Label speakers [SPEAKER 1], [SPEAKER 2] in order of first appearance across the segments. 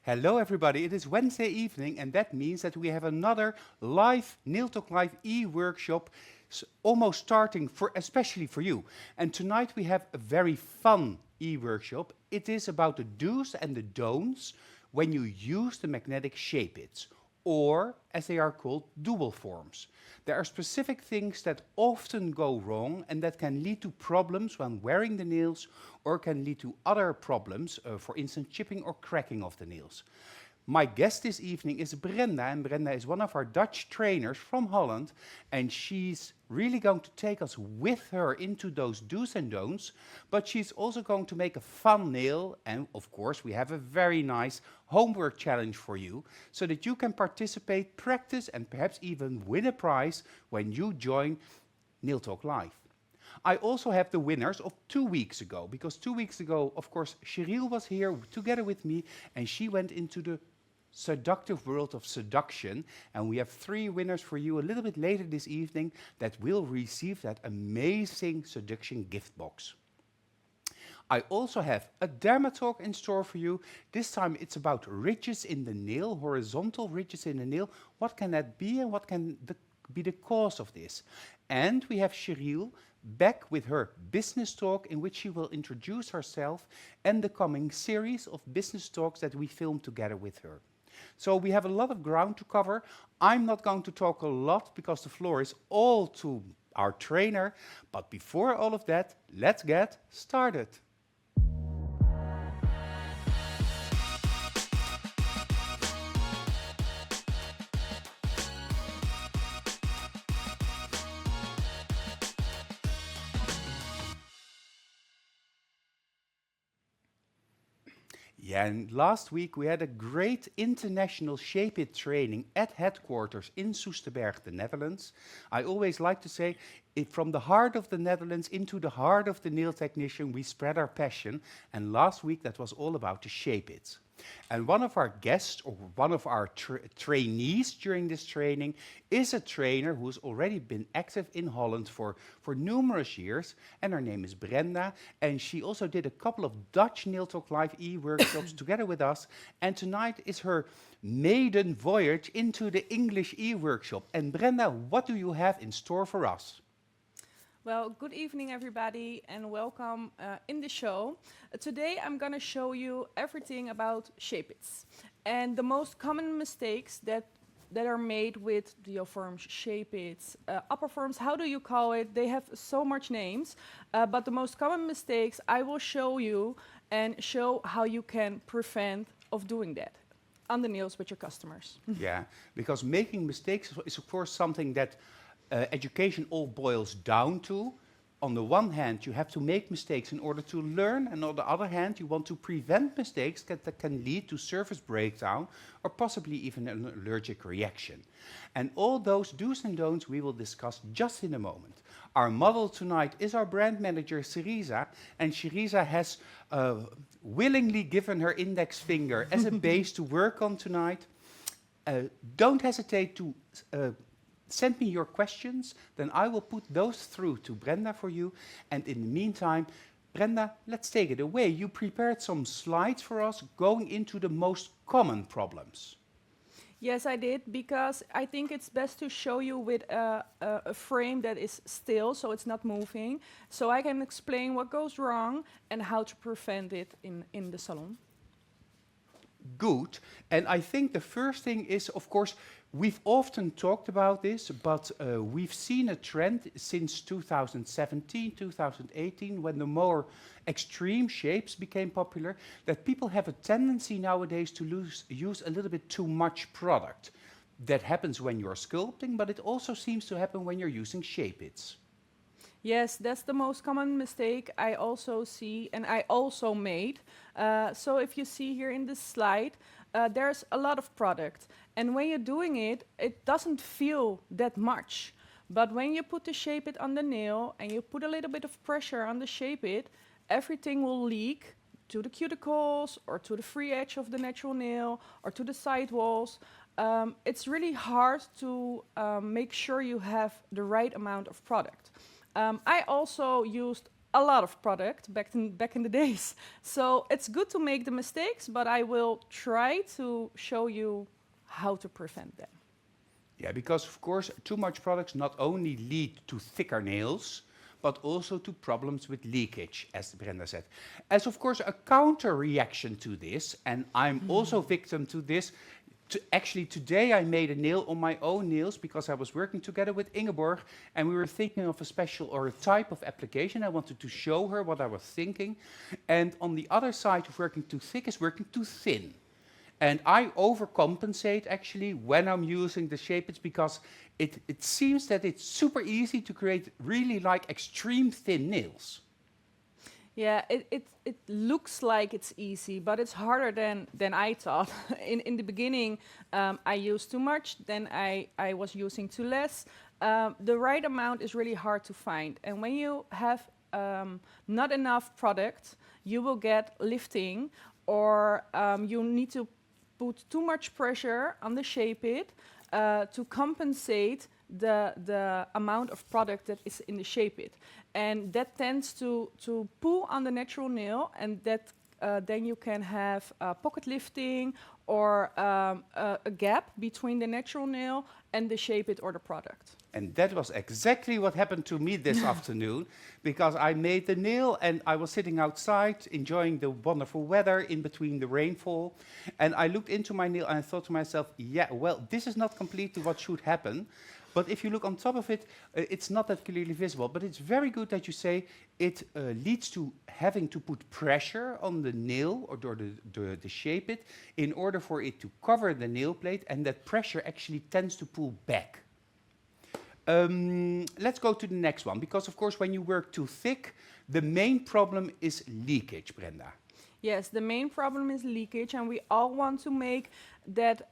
[SPEAKER 1] Hello everybody, it is Wednesday evening and that means that we have another live Nail Talk Live e-workshop almost starting for especially for you. And tonight we have a very fun e-workshop. It is about the do's and the don'ts when you use the magnetic shape-its, or as they are called, dual forms. There are specific things that often go wrong and that can lead to problems when wearing the nails or can lead to other problems, for instance, chipping or cracking of the nails. My guest this evening is Brenda, and Brenda is one of our Dutch trainers from Holland, and she's really going to take us with her into those do's and don'ts, but she's also going to make a fun nail, and of course we have a very nice homework challenge for you, so that you can participate, practice, and perhaps even win a prize when you join Nail Talk Live. I also have the winners of 2 weeks ago, because 2 weeks ago, of course, Cheryl was here together with me, and she went into the seductive world of seduction, and we have 3 winners for you a little bit later this evening that will receive that amazing seduction gift box. I also have a Dermat talk in store for you. This time it's about ridges in the nail, horizontal ridges in the nail. What can that be and what can be the cause of this? And we have Cheryl back with her business talk, in which she will introduce herself and the coming series of business talks that we film together with her. So we have a lot of ground to cover. I'm not going to talk a lot because the floor is all to our trainer. But before all of that, let's get started. Yeah, and last week we had a great international Shape-It training at headquarters in Soesterberg, the Netherlands. I always like to say, from the heart of the Netherlands into the heart of the nail technician, we spread our passion. And last week that was all about the Shape-It. And one of our guests, or one of our trainees during this training, is a trainer who's already been active in Holland for numerous years, and her name is Brenda, and she also did a couple of Dutch Nail Talk Live e-workshops together with us, and tonight is her maiden voyage into the English e-workshop. And Brenda, what do you have in store for us?
[SPEAKER 2] Well, good evening everybody and welcome in the show. Today I'm going to show you everything about shape-its and the most common mistakes that are made with forms, shape-its, upper forms, how do you call it? They have so much names, but the most common mistakes I will show you and show how you can prevent of doing that on the nails with your customers.
[SPEAKER 1] Yeah, because making mistakes is of course something that education all boils down to. On the one hand, you have to make mistakes in order to learn, and on the other hand, you want to prevent mistakes that can lead to surface breakdown or possibly even an allergic reaction. And all those do's and don'ts we will discuss just in a moment. Our model tonight is our brand manager, Cerisa, and Cerisa has willingly given her index finger as a base to work on tonight. Don't hesitate to send me your questions, then I will put those through to Brenda for you. And in the meantime, Brenda, let's take it away. You prepared some slides for us going into the most common problems.
[SPEAKER 2] Yes, I did, because I think it's best to show you with a frame that is still, so it's not moving, so I can explain what goes wrong and how to prevent it in the salon.
[SPEAKER 1] Good. And I think the first thing is, of course, we've often talked about this, but we've seen a trend since 2017, 2018, when the more extreme shapes became popular, that people have a tendency nowadays to use a little bit too much product. That happens when you're sculpting, but it also seems to happen when you're using shape-its.
[SPEAKER 2] Yes, that's the most common mistake I also see and I also made. So if you see here in this slide, there's a lot of product. And when you're doing it, it doesn't feel that much. But when you put the Shape-It on the nail and you put a little bit of pressure on the Shape-It, everything will leak to the cuticles or to the free edge of the natural nail or to the side walls. It's really hard to make sure you have the right amount of product. I also used a lot of product back in the days. So it's good to make the mistakes, but I will try to show you how to prevent them.
[SPEAKER 1] Yeah, because of course, too much products not only lead to thicker nails, but also to problems with leakage, as Brenda said. As of course a counter reaction to this, and I'm also victim to this, actually today I made a nail on my own nails because I was working together with Ingeborg and we were thinking of a special or a type of application. I wanted to show her what I was thinking. And on the other side of working too thick is working too thin. And I overcompensate actually when I'm using the shape it's because it seems that it's super easy to create really like extreme thin nails.
[SPEAKER 2] Yeah, it looks like it's easy, but it's harder than I thought. In the beginning, I used too much, then I was using too less. The right amount is really hard to find. And when you have not enough product, you will get lifting or you need to put too much pressure on the shape it to compensate the amount of product that is in the shape it. And that tends to pull on the natural nail, and that then you can have pocket lifting or a gap between the natural nail and the shape it or the product.
[SPEAKER 1] And that was exactly what happened to me this afternoon, because I made the nail and I was sitting outside enjoying the wonderful weather in between the rainfall. And I looked into my nail and I thought to myself, yeah, well, this is not completely what should happen. But if you look on top of it, it's not that clearly visible. But it's very good that you say it leads to having to put pressure on the nail or the shape it in order for it to cover the nail plate. And that pressure actually tends to pull back. Let's go to the next one, because of course when you work too thick, the main problem is leakage, Brenda.
[SPEAKER 2] Yes, the main problem is leakage, and we all want to make that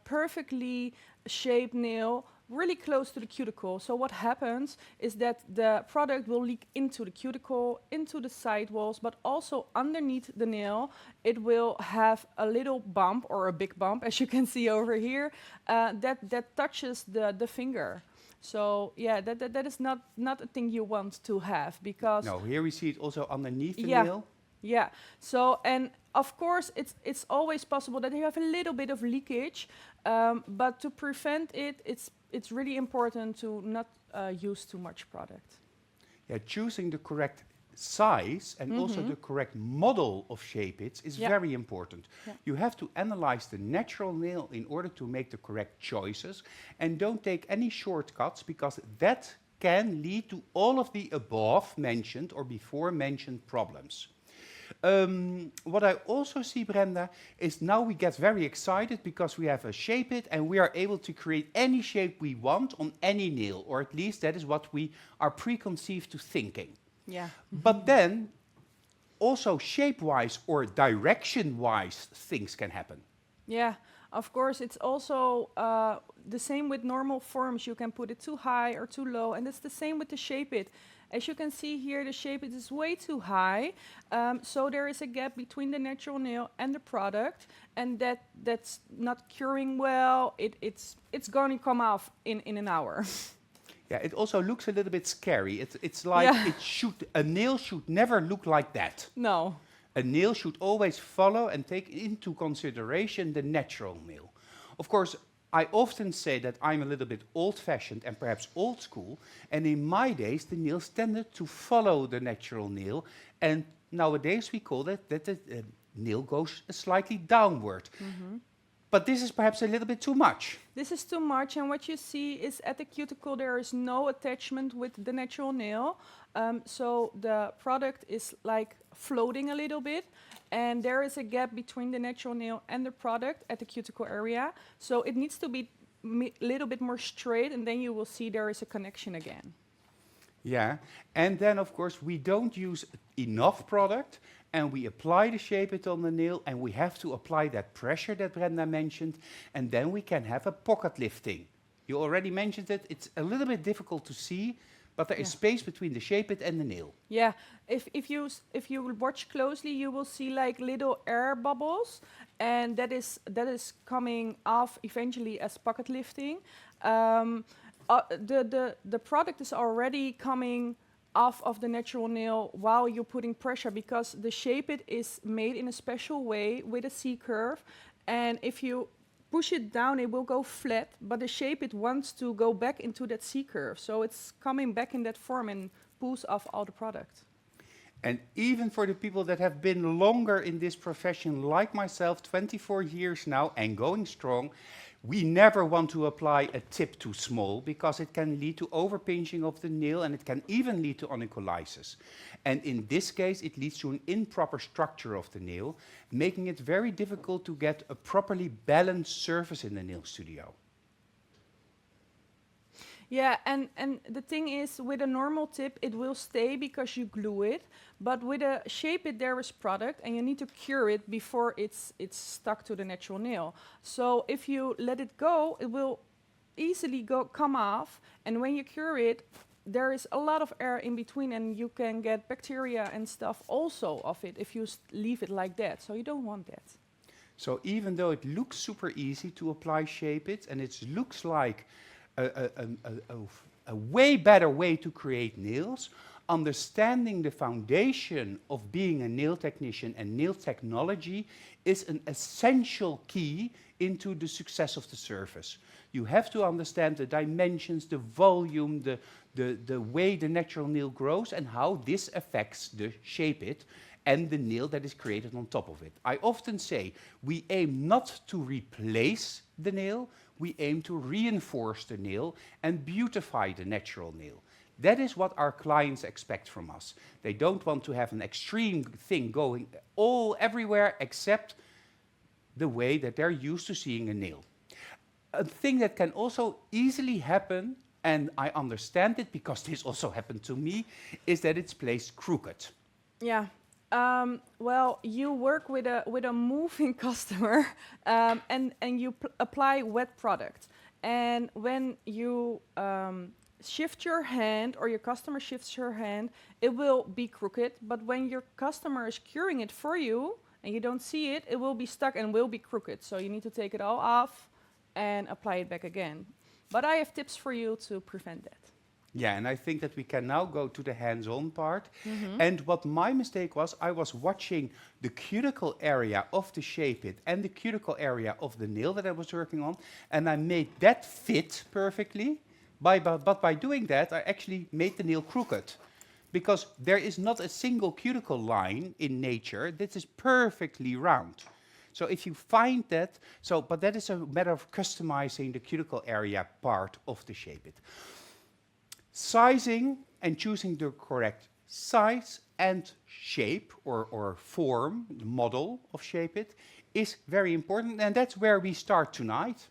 [SPEAKER 2] perfectly shaped nail really close to the cuticle. So what happens is that the product will leak into the cuticle, into the side walls, but also underneath the nail. It will have a little bump or a big bump, as you can see over here, that touches the finger. So yeah, that is not a thing you want to have, because
[SPEAKER 1] No, here we see it also underneath the
[SPEAKER 2] yeah,
[SPEAKER 1] nail.
[SPEAKER 2] yeah. So, and of course it's always possible that you have a little bit of leakage, but to prevent it, it's really important to not use too much product.
[SPEAKER 1] Yeah, choosing the correct size and also the correct model of shape its is very important.
[SPEAKER 2] Yeah.
[SPEAKER 1] You have to analyze the natural nail in order to make the correct choices, and don't take any shortcuts, because that can lead to all of the above mentioned or before mentioned problems. What I also see, Brenda, is now we get very excited because we have a shape it and we are able to create any shape we want on any nail, or at least that is what we are preconceived to thinking.
[SPEAKER 2] Yeah.
[SPEAKER 1] But then, also shape-wise or direction-wise, things can happen.
[SPEAKER 2] Yeah, of course, it's also the same with normal forms. You can put it too high or too low, and it's the same with the shape it. As you can see here, the shape it is way too high, so there is a gap between the natural nail and the product, and that's not curing well. It's going to come off in an hour.
[SPEAKER 1] Yeah, it also looks a little bit scary. It's like a nail should never look like that.
[SPEAKER 2] No.
[SPEAKER 1] A nail should always follow and take into consideration the natural nail. Of course, I often say that I'm a little bit old-fashioned and perhaps old school, and in my days the nails tended to follow the natural nail, and nowadays we call it that the nail goes slightly downward. But this is perhaps a little bit too much.
[SPEAKER 2] This is too much, and what you see is at the cuticle there is no attachment with the natural nail, so the product is like floating a little bit, and there is a gap between the natural nail and the product at the cuticle area, so it needs to be a little bit more straight, and then you will see there is a connection again.
[SPEAKER 1] Yeah, and then of course we don't use enough product, and we apply the shape it on the nail, and we have to apply that pressure that Brenda mentioned, and then we can have a pocket lifting. You already mentioned it. It's a little bit difficult to see, but there is space between the shape it and the nail.
[SPEAKER 2] Yeah, if you watch closely, you will see like little air bubbles, and that is coming off eventually as pocket lifting. The product is already coming off of the natural nail while you're putting pressure, because the shape it is made in a special way with a C curve, and if you push it down it will go flat, but the shape it wants to go back into that C curve, so it's coming back in that form and pulls off all the product.
[SPEAKER 1] And even for the people that have been longer in this profession, like myself, 24 years now and going strong, we never want to apply a tip too small because it can lead to overpinching of the nail and it can even lead to onycholysis. And in this case, it leads to an improper structure of the nail, making it very difficult to get a properly balanced surface in the nail studio.
[SPEAKER 2] Yeah, and the thing is, with a normal tip, it will stay because you glue it. But with a shape it, there is product, and you need to cure it before it's stuck to the natural nail. So if you let it go, it will easily come off. And when you cure it, there is a lot of air in between, and you can get bacteria and stuff also of it if you leave it like that. So you don't want that.
[SPEAKER 1] So even though it looks super easy to apply shape it, and it looks like a way better way to create nails, understanding the foundation of being a nail technician and nail technology is an essential key into the success of the surface. You have to understand the dimensions, the volume, the way the natural nail grows and how this affects the shape it and the nail that is created on top of it. I often say we aim not to replace the nail, we aim to reinforce the nail and beautify the natural nail. That is what our clients expect from us. They don't want to have an extreme thing going all everywhere except the way that they're used to seeing a nail. A thing that can also easily happen, and I understand it because this also happened to me, is that it's placed crooked.
[SPEAKER 2] Yeah. Well, you work with a moving customer, and you apply wet product. And when you shift your hand, or your customer shifts your hand, it will be crooked. But when your customer is curing it for you and you don't see it, it will be stuck and will be crooked. So you need to take it all off and apply it back again. But I have tips for you to prevent that.
[SPEAKER 1] Yeah, and I think that we can now go to the hands-on part. And what my mistake was, I was watching the cuticle area of the shape it and the cuticle area of the nail that I was working on, and I made that fit perfectly. But by doing that, I actually made the nail crooked, because there is not a single cuticle line in nature that is perfectly round. So if you find that, but that is a matter of customizing the cuticle area part of the shape it. Sizing and choosing the correct size and shape or form, the model of shape it, is very important, and that's where we start tonight.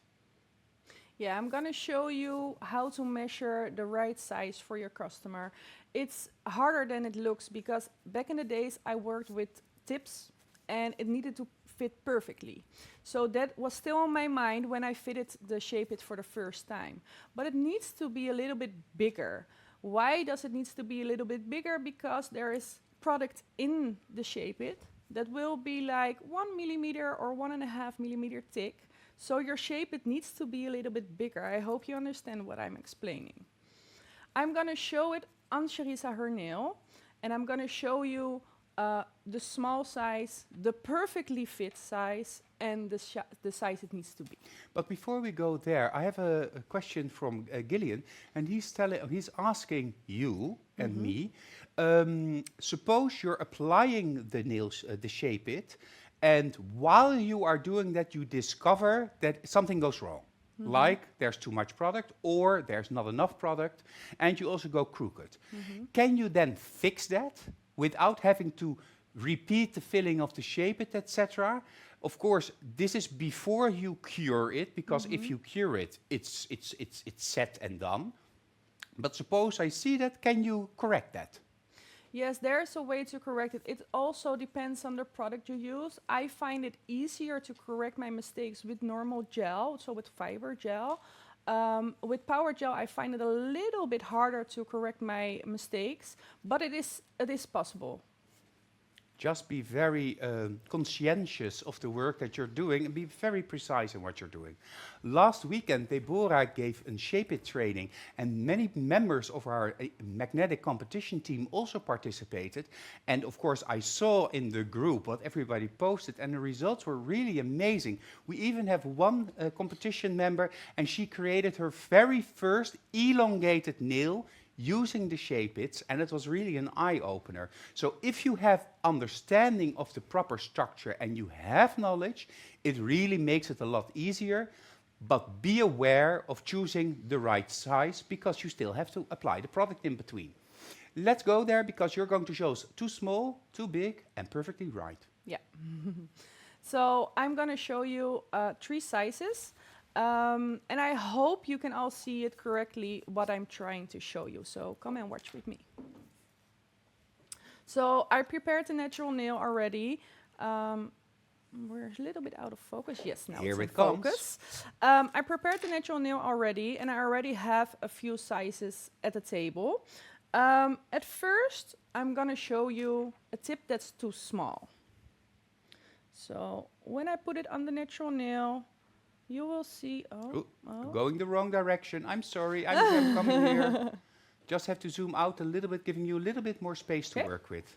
[SPEAKER 2] Yeah, I'm gonna show you how to measure the right size for your customer. It's harder than it looks, because back in the days I worked with tips and it needed to fit perfectly. So that was still on my mind when I fitted the shape it for the first time. But it needs to be a little bit bigger. Why does it need to be a little bit bigger? Because there is product in the shape it that will be like 1 millimeter or 1.5 millimeter thick. So your shape it needs to be a little bit bigger. I hope you understand what I'm explaining. I'm gonna show it on Charissa her nail, and I'm gonna show you the small size, the perfectly fit size, and the size it needs to be.
[SPEAKER 1] But before we go there, I have a question from Gillian, and he's asking you and me. Suppose you're applying the nails, the shape it, and while you are doing that, you discover that something goes wrong. Like there's too much product or there's not enough product, and you also go crooked. Can you then fix that without having to repeat the filling of the shape it, etc.? Of course, this is before you cure it, because if you cure it, it's set and done. But suppose I see that, can you correct that?
[SPEAKER 2] Yes, there's a way to correct it. It also depends on the product you use. I find it easier to correct my mistakes with normal gel, so with fiber gel. With power gel, I find it a little bit harder to correct my mistakes, but it is possible.
[SPEAKER 1] Just be very conscientious of the work that you're doing and be very precise in what you're doing. Last weekend, Deborah gave a Shape It training, and many members of our magnetic competition team also participated. And of course, I saw in the group what everybody posted, and the results were really amazing. We even have one competition member, and she created her very first elongated nail using the Shape Its, and it was really an eye-opener. So if you have understanding of the proper structure and you have knowledge, it really makes it a lot easier, but be aware of choosing the right size because you still have to apply the product in between. Let's go there because you're going to show us too small, too big, and perfectly right.
[SPEAKER 2] Yeah. So I'm going to show you 3 sizes. And I hope you can all see it correctly, what I'm trying to show you. So come and watch with me. So I prepared the natural nail already. We're a little bit out of focus. Yes, now
[SPEAKER 1] Here
[SPEAKER 2] it's
[SPEAKER 1] it
[SPEAKER 2] in
[SPEAKER 1] comes.
[SPEAKER 2] focus. I prepared the natural nail already, and I already have a few sizes at the table. At first, I'm going to show you a tip that's too small. So when I put it on the natural nail, you will see,
[SPEAKER 1] Going the wrong direction. I'm sorry, I'm coming here. Just have to zoom out a little bit, giving you a little bit more space to work with.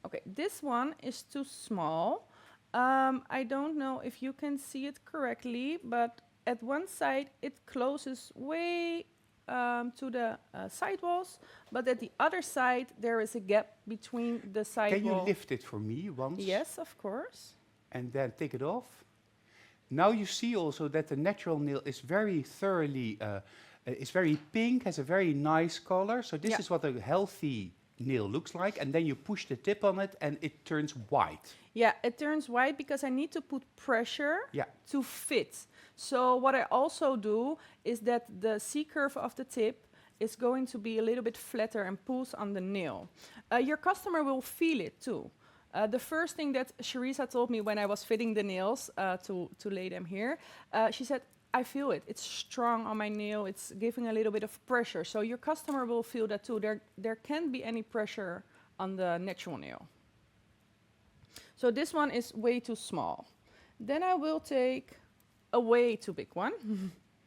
[SPEAKER 2] Okay, this one is too small. I don't know if you can see it correctly, but at one side it closes way to the side walls, but at the other side there is a gap between the side
[SPEAKER 1] Can you
[SPEAKER 2] wall.
[SPEAKER 1] lift it for me once?
[SPEAKER 2] Yes, of course.
[SPEAKER 1] And then take it off. Now you see also that the natural nail is very thoroughly, is very pink, has a very nice color. So this is what a healthy nail looks like. And then you push the tip on it and it turns white.
[SPEAKER 2] Yeah, it turns white because I need to put pressure to fit. So what I also do is that the C-curve of the tip is going to be a little bit flatter and pulls on the nail. Your customer will feel it too. The first thing that Sharisa told me when I was fitting the nails to lay them here, she said, I feel it. It's strong on my nail. It's giving a little bit of pressure. So your customer will feel that too. There can't be any pressure on the natural nail. So this one is way too small. Then I will take a way too big one.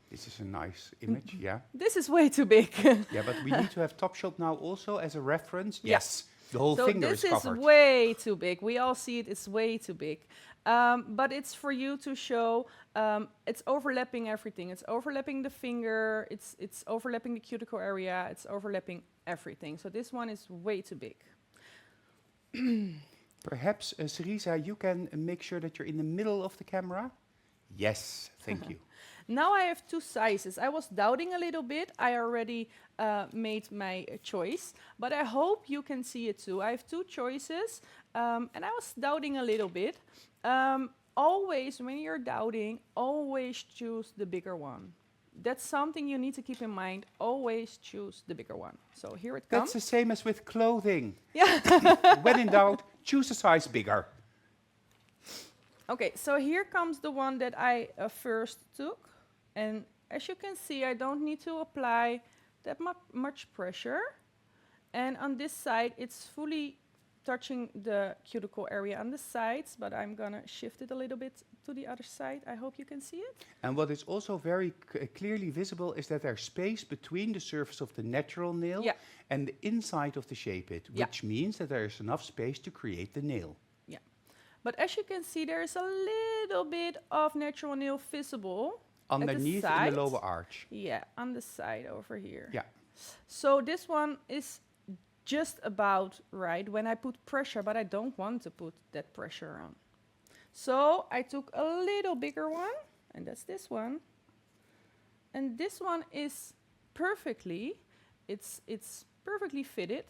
[SPEAKER 1] This is a nice image, yeah.
[SPEAKER 2] This is way too big.
[SPEAKER 1] Yeah, but we need to have Top Shot now also as a reference. Yes. The whole
[SPEAKER 2] So
[SPEAKER 1] finger
[SPEAKER 2] this
[SPEAKER 1] is covered.
[SPEAKER 2] is way too big. We all see it. It's way too big. But it's for you to show it's overlapping everything. It's overlapping the finger. It's overlapping the cuticle area. It's overlapping everything. So this one is way too big.
[SPEAKER 1] Perhaps, Sharisa, you can make sure that you're in the middle of the camera. Yes, thank you.
[SPEAKER 2] Now I have 2 sizes. I was doubting a little bit. I already made my choice, but I hope you can see it too. I have 2 choices, and I was doubting a little bit. Always, when you're doubting, always choose the bigger one. That's something you need to keep in mind. Always choose the bigger one. So here it comes.
[SPEAKER 1] That's the same as with clothing.
[SPEAKER 2] Yeah.
[SPEAKER 1] When in doubt, choose a size bigger.
[SPEAKER 2] Okay, so here comes the one that I first took. And as you can see, I don't need to apply that much pressure. And on this side, it's fully touching the cuticle area on the sides, but I'm gonna shift it a little bit to the other side. I hope you can see it.
[SPEAKER 1] And what is also very clearly visible is that there's space between the surface of the natural nail and the inside of the Shape It, which means that there is enough space to create the nail.
[SPEAKER 2] Yeah. But as you can see, there is a little bit of natural nail visible
[SPEAKER 1] underneath in the lower arch.
[SPEAKER 2] Yeah, on the side over here.
[SPEAKER 1] Yeah.
[SPEAKER 2] So this one is just about right when I put pressure, but I don't want to put that pressure on. So I took a little bigger one, and that's this one. And this one is perfectly, it's perfectly fitted.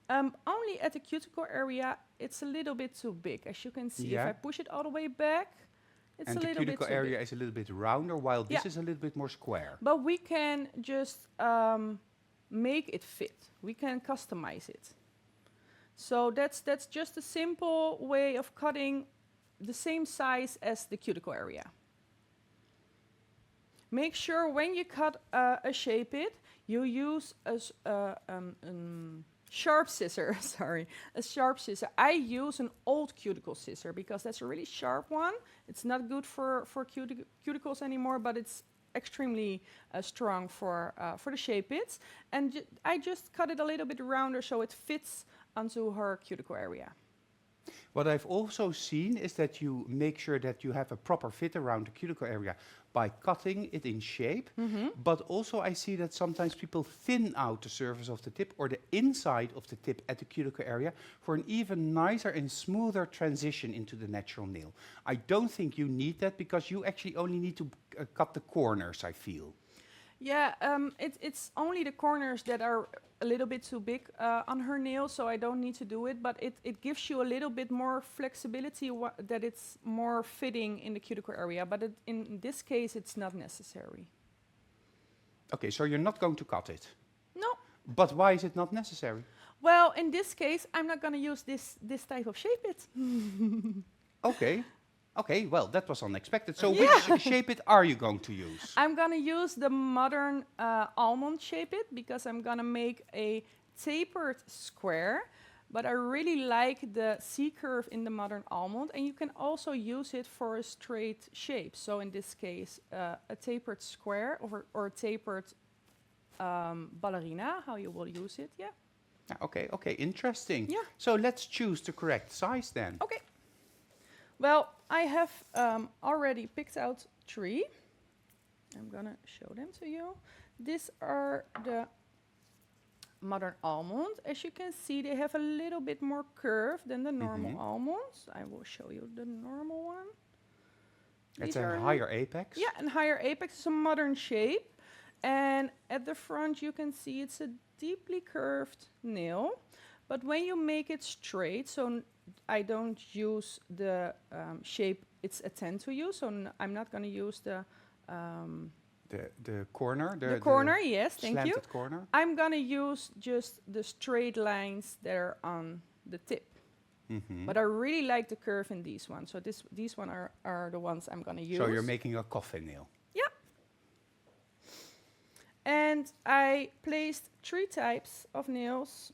[SPEAKER 2] Only at the cuticle area, it's a little bit too big. As you can see, if I push it all the way back, it's a little bit too big. And the cuticle
[SPEAKER 1] area is a little bit rounder, while this is a little bit more square.
[SPEAKER 2] But we can just make it fit. We can customize it. So that's just a simple way of cutting the same size as the cuticle area. Make sure when you cut a Shape It, you use a sharp scissor, sorry, a sharp scissor. I use an old cuticle scissor because that's a really sharp one. It's not good for cuticles anymore, but it's extremely strong for the shape bits. And I just cut it a little bit rounder so it fits onto her cuticle area.
[SPEAKER 1] What I've also seen is that you make sure that you have a proper fit around the cuticle area by cutting it in shape. But also I see that sometimes people thin out the surface of the tip or the inside of the tip at the cuticle area for an even nicer and smoother transition into the natural nail. I don't think you need that because you actually only need to cut the corners, I feel.
[SPEAKER 2] Yeah, it's only the corners that are a little bit too big on her nail, so I don't need to do it. But it gives you a little bit more flexibility that it's more fitting in the cuticle area. But in this case, it's not necessary.
[SPEAKER 1] Okay, so you're not going to cut it.
[SPEAKER 2] No.
[SPEAKER 1] But why is it not necessary?
[SPEAKER 2] Well, in this case, I'm not going to use this type of shape bit.
[SPEAKER 1] Okay. Okay, well, that was unexpected. So which shape it are you going to use?
[SPEAKER 2] I'm going to use the modern almond shape it because I'm going to make a tapered square. But I really like the C-curve in the modern almond. And you can also use it for a straight shape. So in this case, a tapered square or a tapered ballerina, how you will use it, yeah.
[SPEAKER 1] Okay, okay, interesting.
[SPEAKER 2] Yeah.
[SPEAKER 1] So let's choose the correct size then.
[SPEAKER 2] Okay. Well, I have already picked out 3. I'm gonna show them to you. These are the modern almond. As you can see, they have a little bit more curve than the normal almonds. I will show you the normal one.
[SPEAKER 1] It's a higher apex.
[SPEAKER 2] Yeah, and higher apex is a modern shape. And at the front, you can see it's a deeply curved nail. But when you make it straight, so I don't use the shape it's intended to use, so I'm not going to use the
[SPEAKER 1] corner.
[SPEAKER 2] The corner, yes, thank you.
[SPEAKER 1] Slanted corner.
[SPEAKER 2] I'm going to use just the straight lines that are on the tip. But I really like the curve in these ones, so these one are the ones I'm going to use.
[SPEAKER 1] So you're making a coffin nail.
[SPEAKER 2] Yeah. And I placed 3 types of nails.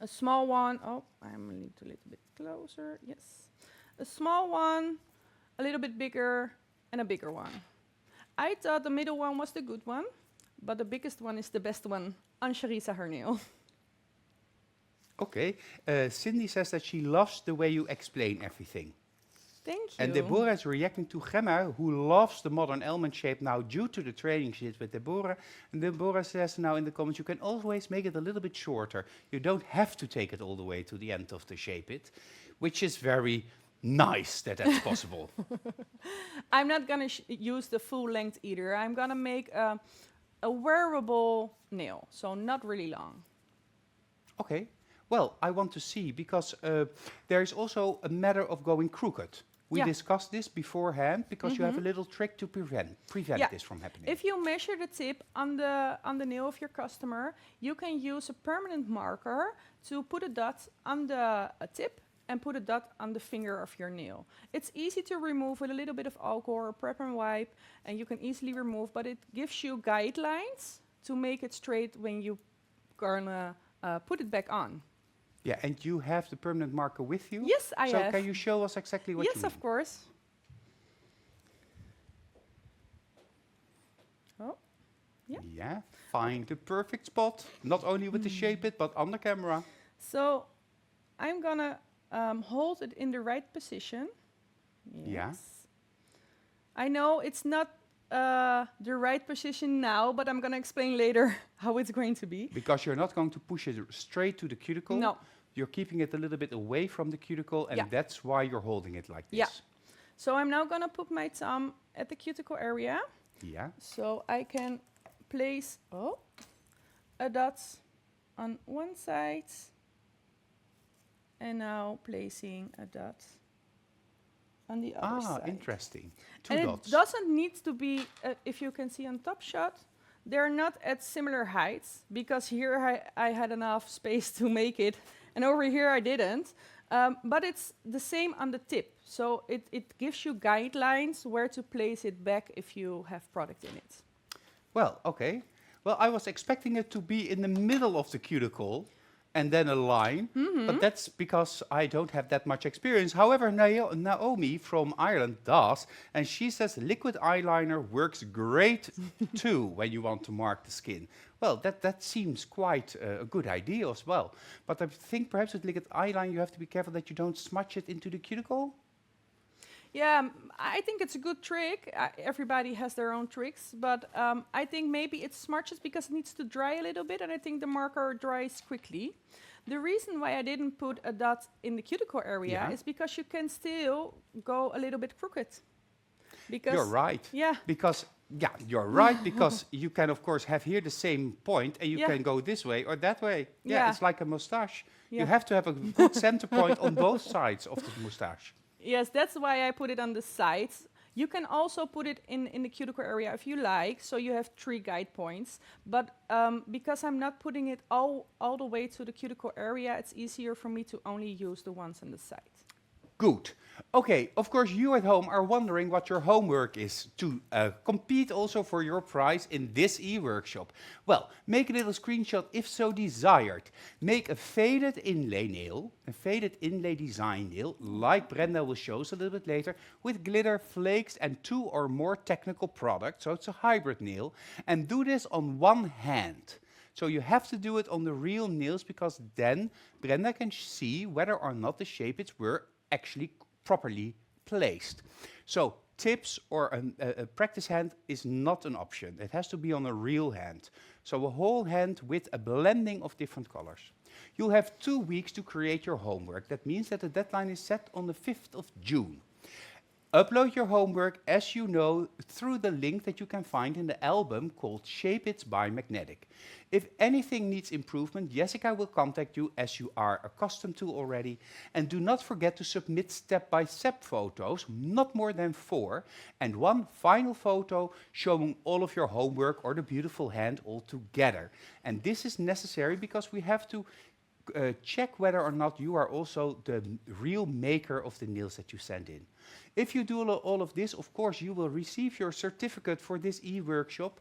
[SPEAKER 2] A small one, oh, I'm a little bit closer, yes. A small one, a little bit bigger, and a bigger one. I thought the middle one was the good one, but the biggest one is the best one on Charissa her nail.
[SPEAKER 1] Okay, Cindy says that she loves the way you explain everything.
[SPEAKER 2] Thank you.
[SPEAKER 1] And Deborah is reacting to Gemma, who loves the modern almond shape now due to the training she did with Deborah. And Deborah says now in the comments, you can always make it a little bit shorter. You don't have to take it all the way to the end of the shape it, which is very nice that that's possible.
[SPEAKER 2] I'm not going to use the full length either. I'm going to make a wearable nail, so not really long.
[SPEAKER 1] Okay. Well, I want to see, because there is also a matter of going crooked. We discussed this beforehand, because you have a little trick to prevent this from happening.
[SPEAKER 2] If you measure the tip on the nail of your customer, you can use a permanent marker to put a dot on the tip and put a dot on the finger of your nail. It's easy to remove with a little bit of alcohol or prep and wipe, and you can easily remove, but it gives you guidelines to make it straight when you gonna put it back on.
[SPEAKER 1] Yeah, and you have the permanent marker with you?
[SPEAKER 2] Yes, I have.
[SPEAKER 1] So can you show us exactly what you mean?
[SPEAKER 2] Yes, of course. Oh, yeah.
[SPEAKER 1] Yeah, find the perfect spot, not only with the shape it, but on the camera.
[SPEAKER 2] So I'm gonna hold it in the right position. Yes.
[SPEAKER 1] Yeah.
[SPEAKER 2] I know it's not the right position now, but I'm gonna explain later how it's going to be.
[SPEAKER 1] Because you're not going to push it straight to the cuticle.
[SPEAKER 2] No.
[SPEAKER 1] You're keeping it a little bit away from the cuticle, and that's why you're holding it like this.
[SPEAKER 2] Yeah. So I'm now gonna put my thumb at the cuticle area.
[SPEAKER 1] Yeah.
[SPEAKER 2] So I can place a dot on one side, and now placing a dot on the other side.
[SPEAKER 1] Interesting. Two
[SPEAKER 2] And
[SPEAKER 1] dots.
[SPEAKER 2] it doesn't need to be, if you can see on top shot, they're not at similar heights, because here I had enough space to make it, and over here I didn't. But it's the same on the tip. So it gives you guidelines where to place it back if you have product in it.
[SPEAKER 1] Well, okay. Well, I was expecting it to be in the middle of the cuticle and then a line, but that's because I don't have that much experience. However, Naomi from Ireland does, and she says liquid eyeliner works great too when you want to mark the skin. Well, that seems quite a good idea as well. But I think perhaps with liquid eyeliner you have to be careful that you don't smudge it into the cuticle.
[SPEAKER 2] Yeah, I think it's a good trick. Everybody has their own tricks, but I think maybe it smudges because it needs to dry a little bit, and I think the marker dries quickly. The reason why I didn't put a dot in the cuticle area
[SPEAKER 1] Yeah.
[SPEAKER 2] is because you can still go a little bit crooked. Because
[SPEAKER 1] You're right.
[SPEAKER 2] Yeah,
[SPEAKER 1] Because, yeah, you're right, because you can, of course, have here the same point, and you
[SPEAKER 2] Yeah.
[SPEAKER 1] can go this way or that way. Yeah,
[SPEAKER 2] Yeah.
[SPEAKER 1] it's like a mustache.
[SPEAKER 2] Yeah.
[SPEAKER 1] You have to have a good center point on both sides of the mustache.
[SPEAKER 2] yes, that's why I put it on the sides. You can also put it in the cuticle area if you like, so you have 3 guide points. But because I'm not putting it all the way to the cuticle area, it's easier for me to only use the ones on the side.
[SPEAKER 1] Good. Okay, of course, you at home are wondering what your homework is to compete also for your prize in this e-workshop. Well, make a little screenshot if so desired. Make a faded inlay nail, a faded inlay design nail, like Brenda will show us a little bit later, with glitter, flakes, and 2 or more technical products, so it's a hybrid nail, and do this on one hand. So you have to do it on the real nails because then Brenda can see whether or not the shape were actually properly placed. So tips or a practice hand is not an option. It has to be on a real hand. So a whole hand with a blending of different colors. You'll have 2 weeks to create your homework. That means that the deadline is set on the 5th of June. Upload your homework, as you know, through the link that you can find in the album called Shape It by Magnetic. If anything needs improvement, Jessica will contact you as you are accustomed to already. And do not forget to submit step-by-step photos, not more than 4, and 1 final photo showing all of your homework or the beautiful hand all together. And this is necessary because we have to check whether or not you are also the real maker of the nails that you send in. If you do all of this, of course, you will receive your certificate for this e-workshop,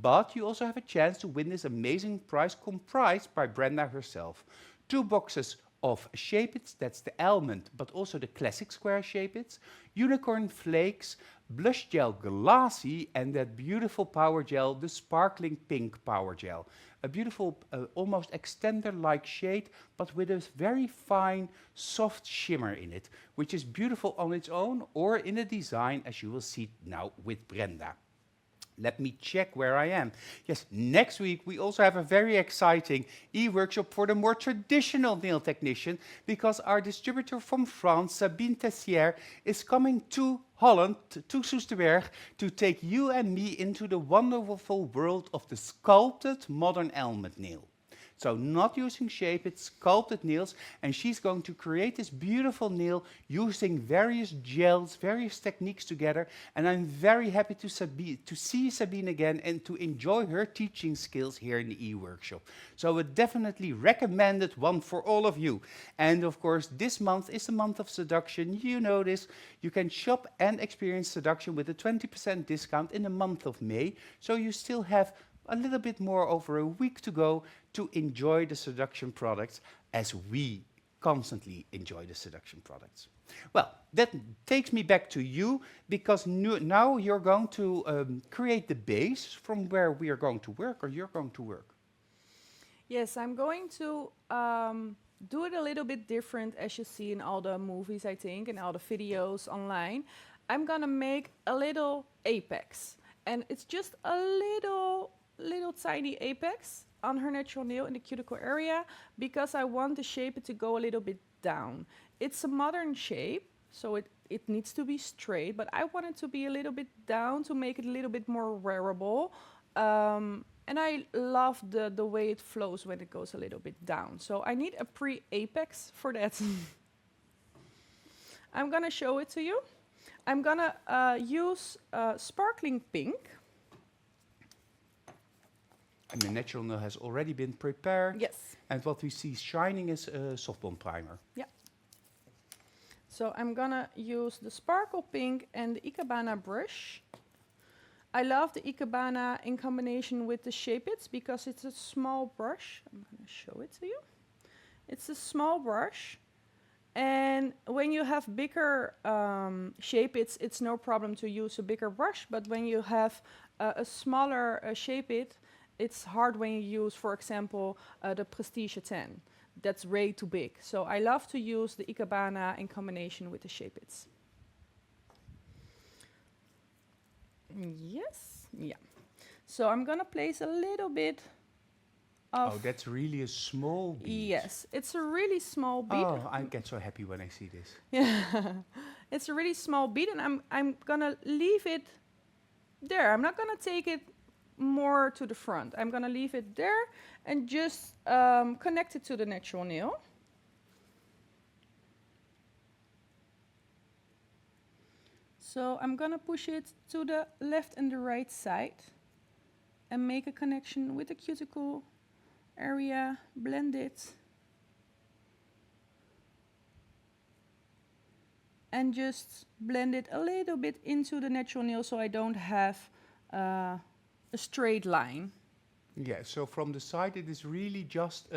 [SPEAKER 1] but you also have a chance to win this amazing prize comprised by Brenda herself. 2 boxes of Shape-Its, that's the almond, but also the classic square Shape-Its, unicorn flakes, blush gel glassy, and that beautiful power gel, the sparkling pink power gel. A beautiful, almost extender-like shade, but with a very fine, soft shimmer in it, which is beautiful on its own or in a design, as you will see now with Brenda. Let me check where I am. Yes, next week we also have a very exciting e-workshop for the more traditional nail technician, because our distributor from France, Sabine Tessier, is coming to Holland, to Soesterberg, to take you and me into the wonderful world of the sculpted modern almond nail. So not using shape, it's sculpted nails, and she's going to create this beautiful nail using various gels, various techniques together, and I'm very happy to see Sabine again and to enjoy her teaching skills here in the e-workshop. So a definitely recommended one for all of you. And of course, this month is the month of seduction. You know this. You can shop and experience seduction with a 20% discount in the month of May, so you still have a little bit more over a week to go to enjoy the seduction products as we constantly enjoy the seduction products. Well, that takes me back to you, because now you're going to create the base from where we are going to work, or you're going to work.
[SPEAKER 2] Yes, I'm going to do it a little bit different, as you see in all the movies, I think, and all the videos online. I'm gonna make a little apex, and it's just a little tiny apex on her natural nail in the cuticle area, because I want the shape to go a little bit down. It's a modern shape, so it needs to be straight, but I want it to be a little bit down to make it a little bit more wearable. And I love the way it flows when it goes a little bit down. So I need a pre-apex for that. I'm gonna show it to you. I'm gonna use sparkling pink.
[SPEAKER 1] And the natural nail has already been prepared.
[SPEAKER 2] Yes.
[SPEAKER 1] And what we see shining is a soft bond primer.
[SPEAKER 2] Yeah. So I'm gonna use the sparkle pink and the Ikebana brush. I love the Ikebana in combination with the Shape-its because it's a small brush. I'm going to show it to you. It's a small brush. And when you have bigger Shape-its, it's no problem to use a bigger brush. But when you have a smaller Shape-it, it's hard when you use, for example, the Prestige 10. That's way too big. So I love to use the Ikebana in combination with the Shape-its. Yes, yeah. So I'm gonna place a little bit of...
[SPEAKER 1] Oh, that's really a small bead.
[SPEAKER 2] Yes, it's a really small bead.
[SPEAKER 1] Oh, I get so happy when I see this.
[SPEAKER 2] Yeah, it's a really small bead, and I'm gonna leave it there. I'm not gonna take it more to the front. I'm gonna leave it there and just connect it to the natural nail. So I'm gonna push it to the left and the right side and make a connection with the cuticle area, blend it. And just blend it a little bit into the natural nail so I don't have a straight line.
[SPEAKER 1] Yeah, so from the side it is really just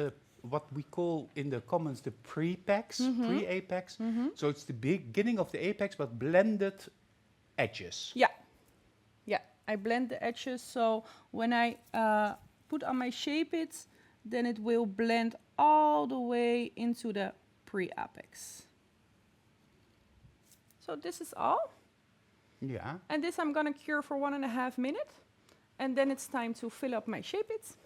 [SPEAKER 1] what we call in the comments the pre-apex, pre-apex. So it's the beginning of the apex but blended edges.
[SPEAKER 2] Yeah, yeah. I blend the edges so when I put on my Shape-it, then it will blend all the way into the pre-apex. So this is all.
[SPEAKER 1] Yeah.
[SPEAKER 2] And this I'm gonna cure for 1.5 minutes. And then it's time to fill up my Shape-it.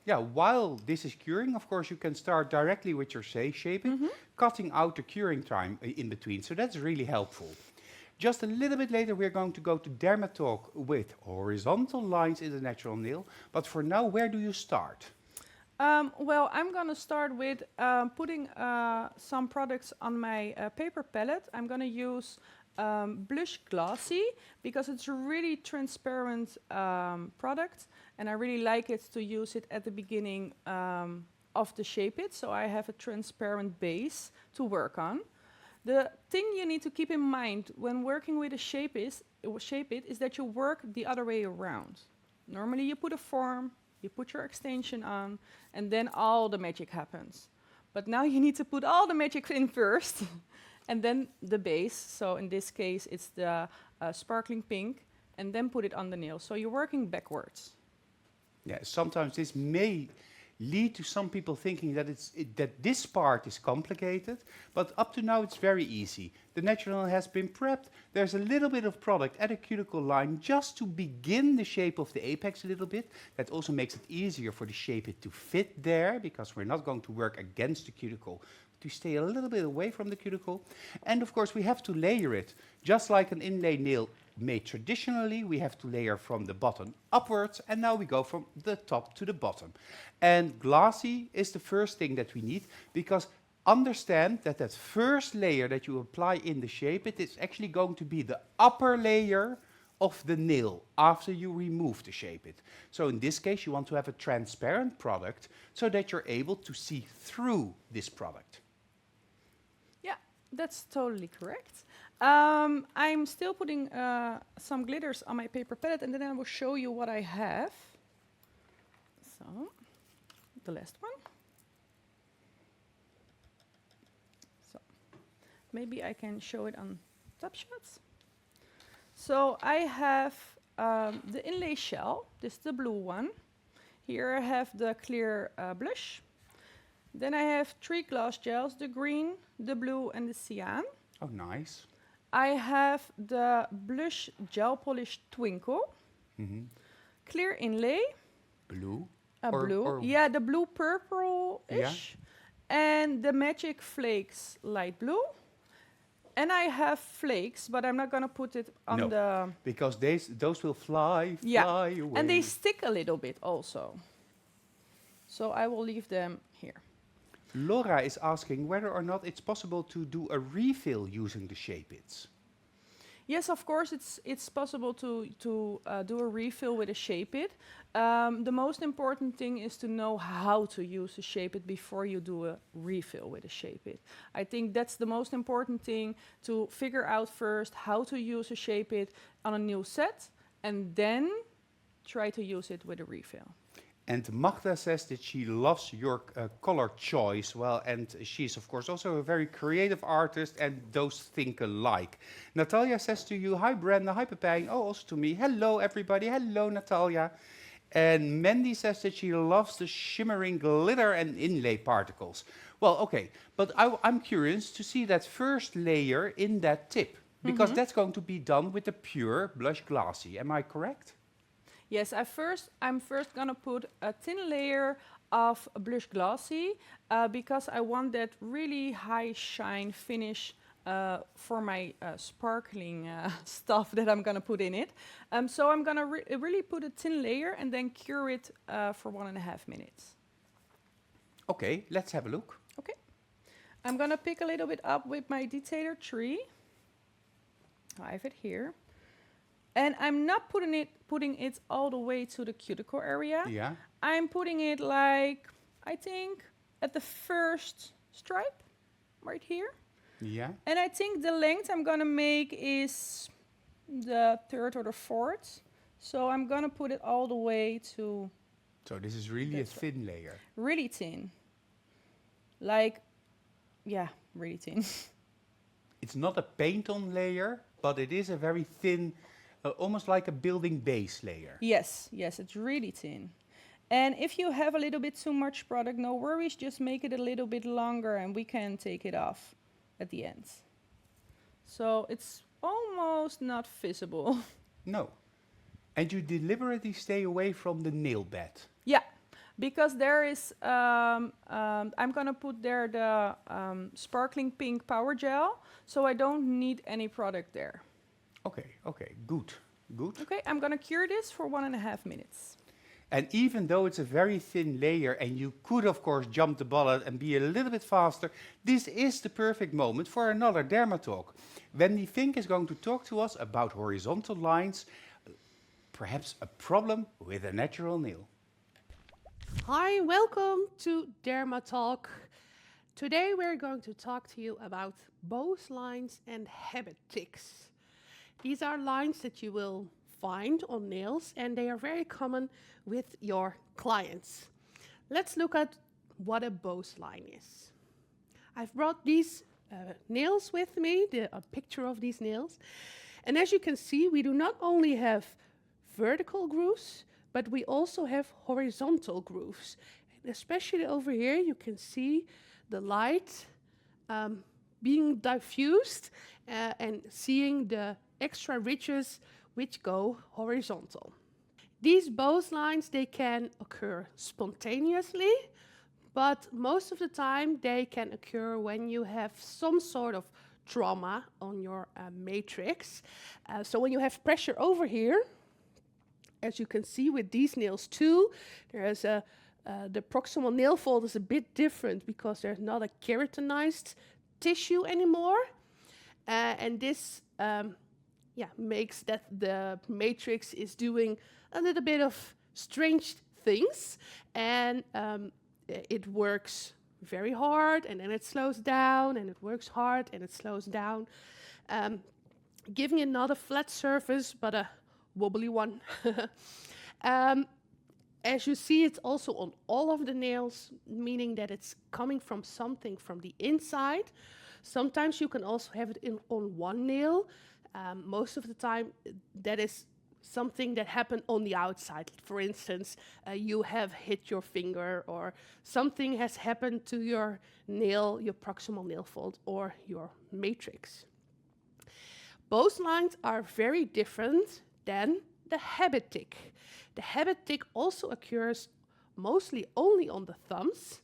[SPEAKER 1] Yeah, while this is curing, of course, you can start directly with your Shape-it, cutting out the curing time in between. So that's really helpful. Just a little bit later, we're going to go to Dermat talk with horizontal lines in the natural nail. But for now, where do you start?
[SPEAKER 2] Well, I'm going to start with putting some products on my paper palette. I'm going to use Blush Glossy because it's a really transparent product. And I really like it to use it at the beginning of the Shape-it. So I have a transparent base to work on. The thing you need to keep in mind when working with a Shape-it is that you work the other way around. Normally you put a form, you put your extension on, and then all the magic happens. But now you need to put all the magic in first, and then the base. So in this case, it's the sparkling pink, and then put it on the nail. So you're working backwards.
[SPEAKER 1] Yeah, sometimes this may lead to some people thinking that that this part is complicated, but up to now it's very easy. The natural nail has been prepped. There's a little bit of product at a cuticle line just to begin the shape of the apex a little bit. That also makes it easier for the Shape-it to fit there because we're not going to work against the cuticle, to stay a little bit away from the cuticle. And of course we have to layer it. Just like an inlay nail made traditionally, we have to layer from the bottom upwards, and now we go from the top to the bottom. And glossy is the first thing that we need, because understand that that first layer that you apply in the Shape-it is actually going to be the upper layer of the nail after you remove the Shape-it. So in this case, you want to have a transparent product so that you're able to see through this product.
[SPEAKER 2] Yeah, that's totally correct. I'm still putting some glitters on my paper palette, and then I will show you what I have. So, the last one. So, maybe I can show it on top shots. So I have the inlay shell. This is the blue one. Here I have the clear blush. Then I have 3 gloss gels, the green, the blue, and the cyan.
[SPEAKER 1] Oh, nice.
[SPEAKER 2] I have the blush gel polish twinkle, clear inlay,
[SPEAKER 1] Blue.
[SPEAKER 2] blue, yeah, the blue purple-ish, and the magic flakes light blue. And I have flakes, but I'm not gonna put it on the...
[SPEAKER 1] because those will fly away.
[SPEAKER 2] And they stick a little bit also. So I will leave them here.
[SPEAKER 1] Laura is asking whether or not it's possible to do a refill using the Shape-its.
[SPEAKER 2] Yes, of course, it's possible to do a refill with a Shape It. The most important thing is to know how to use a Shape It before you do a refill with a Shape It. I think that's the most important thing, to figure out first how to use a Shape It on a new set, and then try to use it with a refill.
[SPEAKER 1] And Magda says that she loves your color choice. Well, and she's of course also a very creative artist, and those think alike. Natalia says to you, hi Brenda, hi Pepijn. Oh, also to me, hello everybody, hello Natalia. And Mandy says that she loves the shimmering glitter and inlay particles. Well, okay, but I'm curious to see that first layer in that tip, because that's going to be done with the pure blush glassy. Am I correct?
[SPEAKER 2] Yes, I'm first gonna put a thin layer of blush glossy because I want that really high shine finish for my sparkling stuff that I'm gonna put in it. So I'm gonna really put a thin layer and then cure it for 1.5 minutes.
[SPEAKER 1] Okay, let's have a look.
[SPEAKER 2] Okay, I'm gonna pick a little bit up with my detailer 3. I have it here. And I'm not putting it all the way to the cuticle area.
[SPEAKER 1] Yeah.
[SPEAKER 2] I'm putting it like, I think, at the first stripe, right here.
[SPEAKER 1] Yeah.
[SPEAKER 2] And I think the length I'm gonna make is the 3rd or the 4th. So I'm gonna put it all the way to...
[SPEAKER 1] So this is really a thin layer.
[SPEAKER 2] Really thin. Like, yeah, really thin.
[SPEAKER 1] It's not a paint-on layer, but it is a very thin, almost like a building base layer.
[SPEAKER 2] Yes, it's really thin. And if you have a little bit too much product, no worries, just make it a little bit longer and we can take it off at the end. So it's almost not visible.
[SPEAKER 1] No. And you deliberately stay away from the nail bed.
[SPEAKER 2] Yeah, because there is, I'm gonna put there the sparkling pink power gel, so I don't need any product there.
[SPEAKER 1] Okay, good.
[SPEAKER 2] Okay, I'm gonna cure this for 1.5 minutes.
[SPEAKER 1] And even though it's a very thin layer, and you could of course jump the bullet and be a little bit faster, this is the perfect moment for another Dermat talk. Wendy Fink is going to talk to us about horizontal lines, perhaps a problem with a natural nail.
[SPEAKER 3] Hi, welcome to Dermat Talk. Today we're going to talk to you about bows lines and habit ticks. These are lines that you will find on nails, and they are very common with your clients. Let's look at what a bows line is. I've brought these nails with me, a picture of these nails. And as you can see, we do not only have vertical grooves, but we also have horizontal grooves. And especially over here, you can see the light being diffused and seeing the extra ridges which go horizontal. These bows lines, they can occur spontaneously, but most of the time they can occur when you have some sort of trauma on your matrix. So when you have pressure over here, as you can see with these nails too, there's the proximal nail fold is a bit different because there's not a keratinized tissue anymore. And this makes that the matrix is doing a little bit of strange things, and it works very hard, and then it slows down, and it works hard, and it slows down, giving it not a flat surface, but a wobbly one. As you see, it's also on all of the nails, meaning that it's coming from something from the inside. Sometimes you can also have it on one nail. Most of the time, that is something that happened on the outside. For instance, you have hit your finger, or something has happened to your nail, your proximal nail fold, or your matrix. Both lines are very different than the habit tick. The habit tick also occurs mostly only on the thumbs,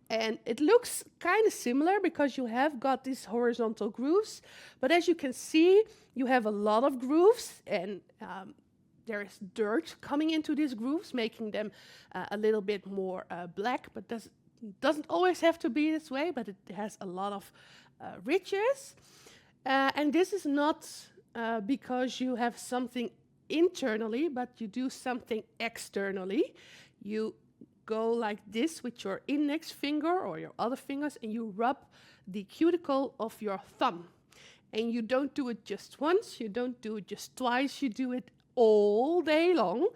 [SPEAKER 3] and it looks kind of similar because you have got these horizontal grooves, but as you can see, you have a lot of grooves, and there is dirt coming into these grooves, making them a little bit more black, but doesn't always have to be this way, but it has a lot of ridges. And this is not because you have something internally, but you do something externally. You go like this with your index finger or your other fingers, and you rub the cuticle of your thumb. And you don't do it just once, you don't do it just twice, you do it all day long,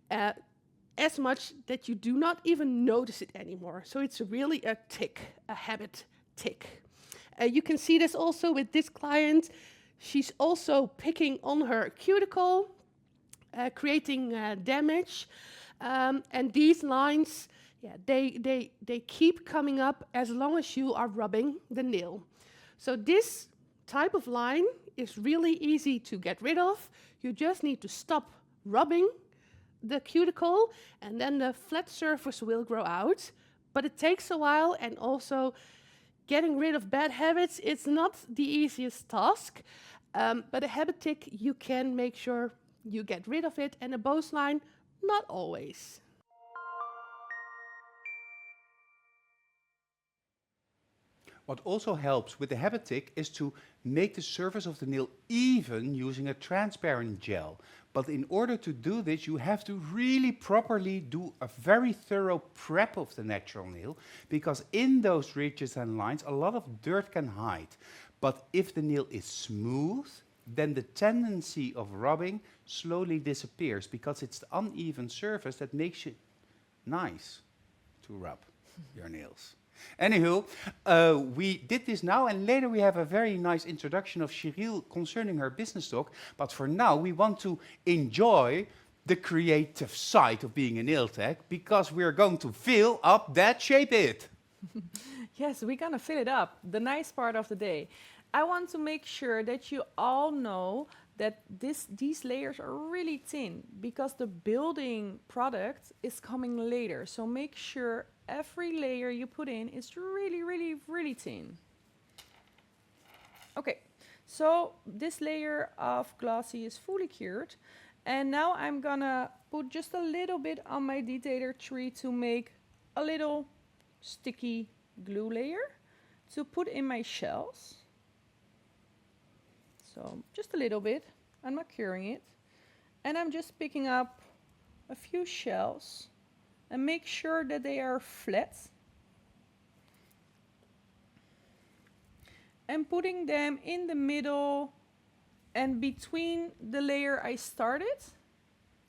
[SPEAKER 3] as much that you do not even notice it anymore. So it's really a tick, a habit tick. You can see this also with this client. She's also picking on her cuticle, creating damage. And these lines, they keep coming up as long as you are rubbing the nail. So this type of line is really easy to get rid of. You just need to stop rubbing the cuticle, and then the flat surface will grow out. But it takes a while, and also getting rid of bad habits, it's not the easiest task. But a habit tick, you can make sure you get rid of it, and a Bose line, not always.
[SPEAKER 1] What also helps with the habit tick is to make the surface of the nail even using a transparent gel. But in order to do this, you have to really properly do a very thorough prep of the natural nail, because in those ridges and lines, a lot of dirt can hide. But if the nail is smooth, then the tendency of rubbing slowly disappears, because it's the uneven surface that makes it nice to rub your nails. Anywho, we did this now, and later we have a very nice introduction of Cheryl concerning her business talk. But for now, we want to enjoy the creative side of being a nail tech, because we're going to fill up that Shape It.
[SPEAKER 2] Yes, we're gonna fill it up, the nice part of the day. I want to make sure that you all know that these layers are really thin, because the building product is coming later. So make sure every layer you put in is really, really, really thin. Okay, so this layer of glossy is fully cured. And now I'm gonna put just a little bit on my detailer tree to make a little sticky glue layer to put in my shells. So just a little bit, I'm not curing it. And I'm just picking up a few shells and make sure that they are flat. And putting them in the middle and between the layer I started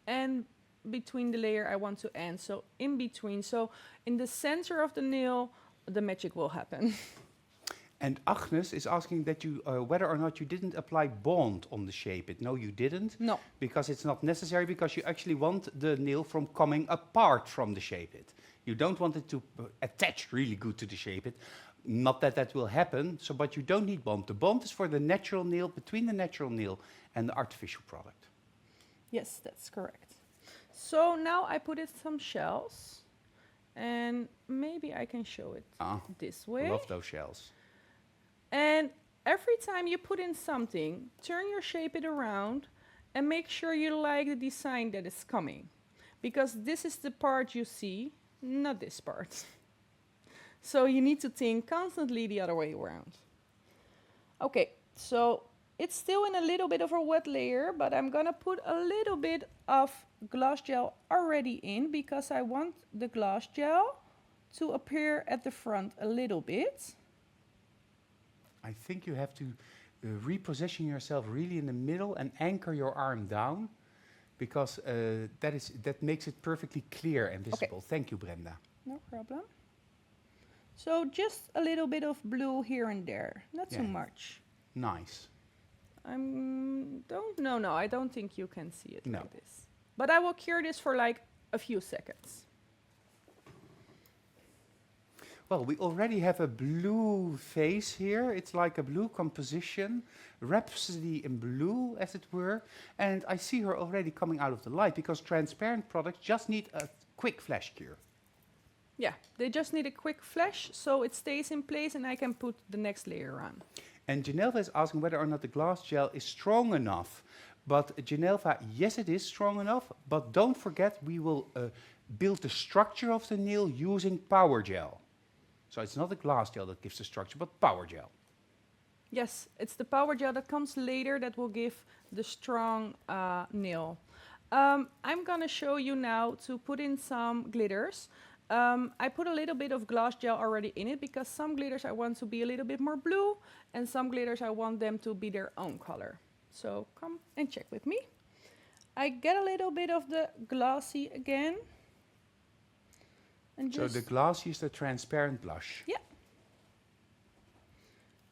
[SPEAKER 2] and between the layer I want to end. So in between, so in the center of the nail, the magic will happen.
[SPEAKER 1] And Agnes is asking that you, whether or not you didn't apply bond on the Shape It. No, you didn't.
[SPEAKER 2] No.
[SPEAKER 1] Because it's not necessary, because you actually want the nail from coming apart from the Shape It. You don't want it to attach really good to the Shape It. Not that that will happen, so, but you don't need bond. The bond is for the natural nail, between the natural nail and the artificial product.
[SPEAKER 2] Yes, that's correct. So now I put in some shells, and maybe I can show it this way.
[SPEAKER 1] Love those shells.
[SPEAKER 2] And every time you put in something, turn your Shape It around and make sure you like the design that is coming. Because this is the part you see, not this part. So you need to think constantly the other way around. Okay, so it's still in a little bit of a wet layer, but I'm gonna put a little bit of gloss gel already in, because I want the gloss gel to appear at the front a little bit.
[SPEAKER 1] I think you have to reposition yourself really in the middle and anchor your arm down, because that makes it perfectly clear and visible. Okay. Thank you, Brenda.
[SPEAKER 2] No problem. So just a little bit of blue here and there, not too much.
[SPEAKER 1] Nice.
[SPEAKER 2] I don't think you can see it like this. But I will cure this for like a few seconds.
[SPEAKER 1] Well, we already have a blue face here. It's like a blue composition, rhapsody in blue, as it were. And I see her already coming out of the light, because transparent products just need a quick flash cure.
[SPEAKER 2] Yeah, they just need a quick flash, so it stays in place and I can put the next layer on.
[SPEAKER 1] And Janelva is asking whether or not the glass gel is strong enough. But Janelva, yes, it is strong enough, but don't forget we will build the structure of the nail using power gel. So it's not the glass gel that gives the structure, but power gel.
[SPEAKER 2] Yes, it's the power gel that comes later that will give the strong nail. I'm gonna show you now to put in some glitters. I put a little bit of gloss gel already in it because some glitters I want to be a little bit more blue and some glitters I want them to be their own color. So come and check with me. I get a little bit of the glossy again. And
[SPEAKER 1] So
[SPEAKER 2] just,
[SPEAKER 1] the glossy is the transparent blush.
[SPEAKER 2] yeah.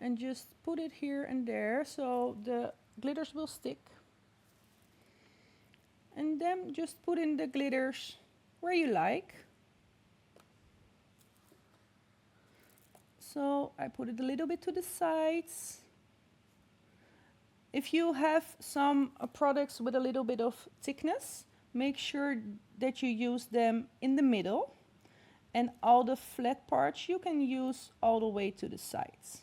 [SPEAKER 2] And just put it here and there so the glitters will stick. And then just put in the glitters where you like. So I put it a little bit to the sides. If you have some products with a little bit of thickness, make sure that you use them in the middle. And all the flat parts you can use all the way to the sides.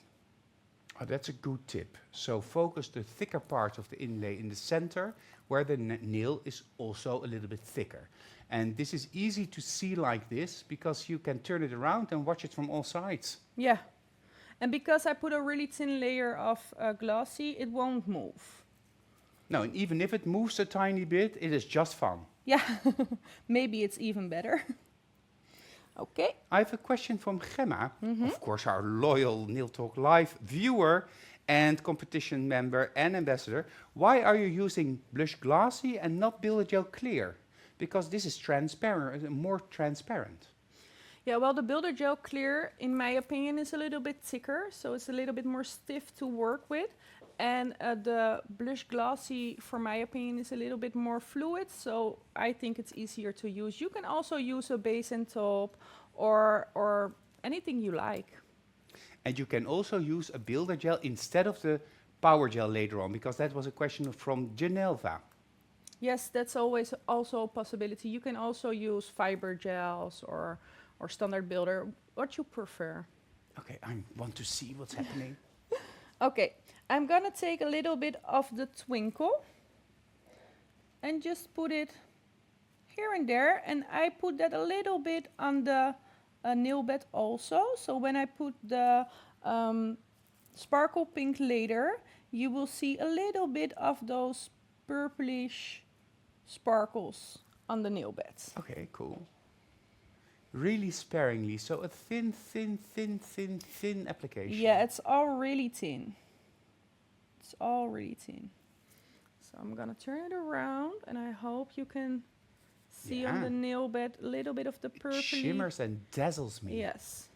[SPEAKER 1] Oh, that's a good tip. So focus the thicker part of the inlay in the center, where the nail is also a little bit thicker. And this is easy to see like this, because you can turn it around and watch it from all sides.
[SPEAKER 2] Yeah. And because I put a really thin layer of glossy, it won't move.
[SPEAKER 1] No, and even if it moves a tiny bit, it is just fun.
[SPEAKER 2] Yeah, maybe it's even better. Okay.
[SPEAKER 1] I have a question from Gemma, of course our loyal Nail Talk Live viewer and competition member and ambassador. Why are you using blush glossy and not Builder Gel clear? Because this is transparent, more transparent.
[SPEAKER 2] Yeah, well, the Builder Gel Clear, in my opinion, is a little bit thicker, so it's a little bit more stiff to work with. And the Blush Glossy, for my opinion, is a little bit more fluid, so I think it's easier to use. You can also use a base and top or anything you like.
[SPEAKER 1] And you can also use a Builder Gel instead of the Power Gel later on, because that was a question from Janelva.
[SPEAKER 2] Yes, that's always also a possibility. You can also use fiber gels or standard builder, what you prefer.
[SPEAKER 1] Okay, I want to see what's happening.
[SPEAKER 2] Okay, I'm gonna take a little bit of the twinkle and just put it here and there, and I put that a little bit on the nail bed also. So when I put the sparkle pink later, you will see a little bit of those purplish sparkles on the nail beds.
[SPEAKER 1] Okay, cool. Really sparingly, so a thin application.
[SPEAKER 2] Yeah, it's all really thin. It's all really thin. So I'm gonna turn it around, and I hope you can see on the nail bed a little bit of the purple.
[SPEAKER 1] Shimmers and dazzles me.
[SPEAKER 2] Yes.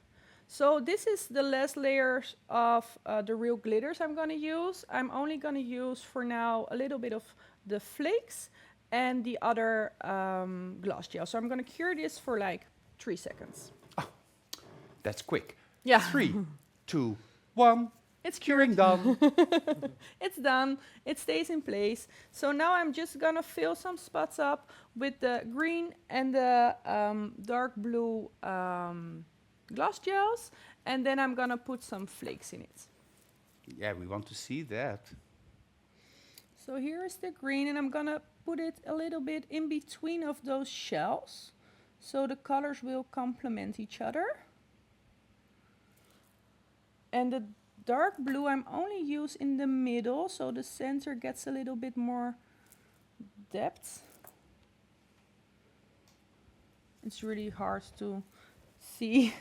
[SPEAKER 2] So this is the last layers of the real glitters I'm gonna use. I'm only gonna use for now a little bit of the flakes and the other gloss gel. So I'm gonna cure this for like 3 seconds.
[SPEAKER 1] Oh, that's quick.
[SPEAKER 2] Yeah.
[SPEAKER 1] 3, 2, 1.
[SPEAKER 2] It's
[SPEAKER 1] Curing done.
[SPEAKER 2] It's done. It stays in place. So now I'm just gonna fill some spots up with the green and the dark blue gloss gels, and then I'm gonna put some flakes in it.
[SPEAKER 1] Yeah, we want to see that.
[SPEAKER 2] So here is the green, and I'm gonna put it a little bit in between of those shells, so the colors will complement each other. And the dark blue I'm only use in the middle, so the center gets a little bit more depth. It's really hard to see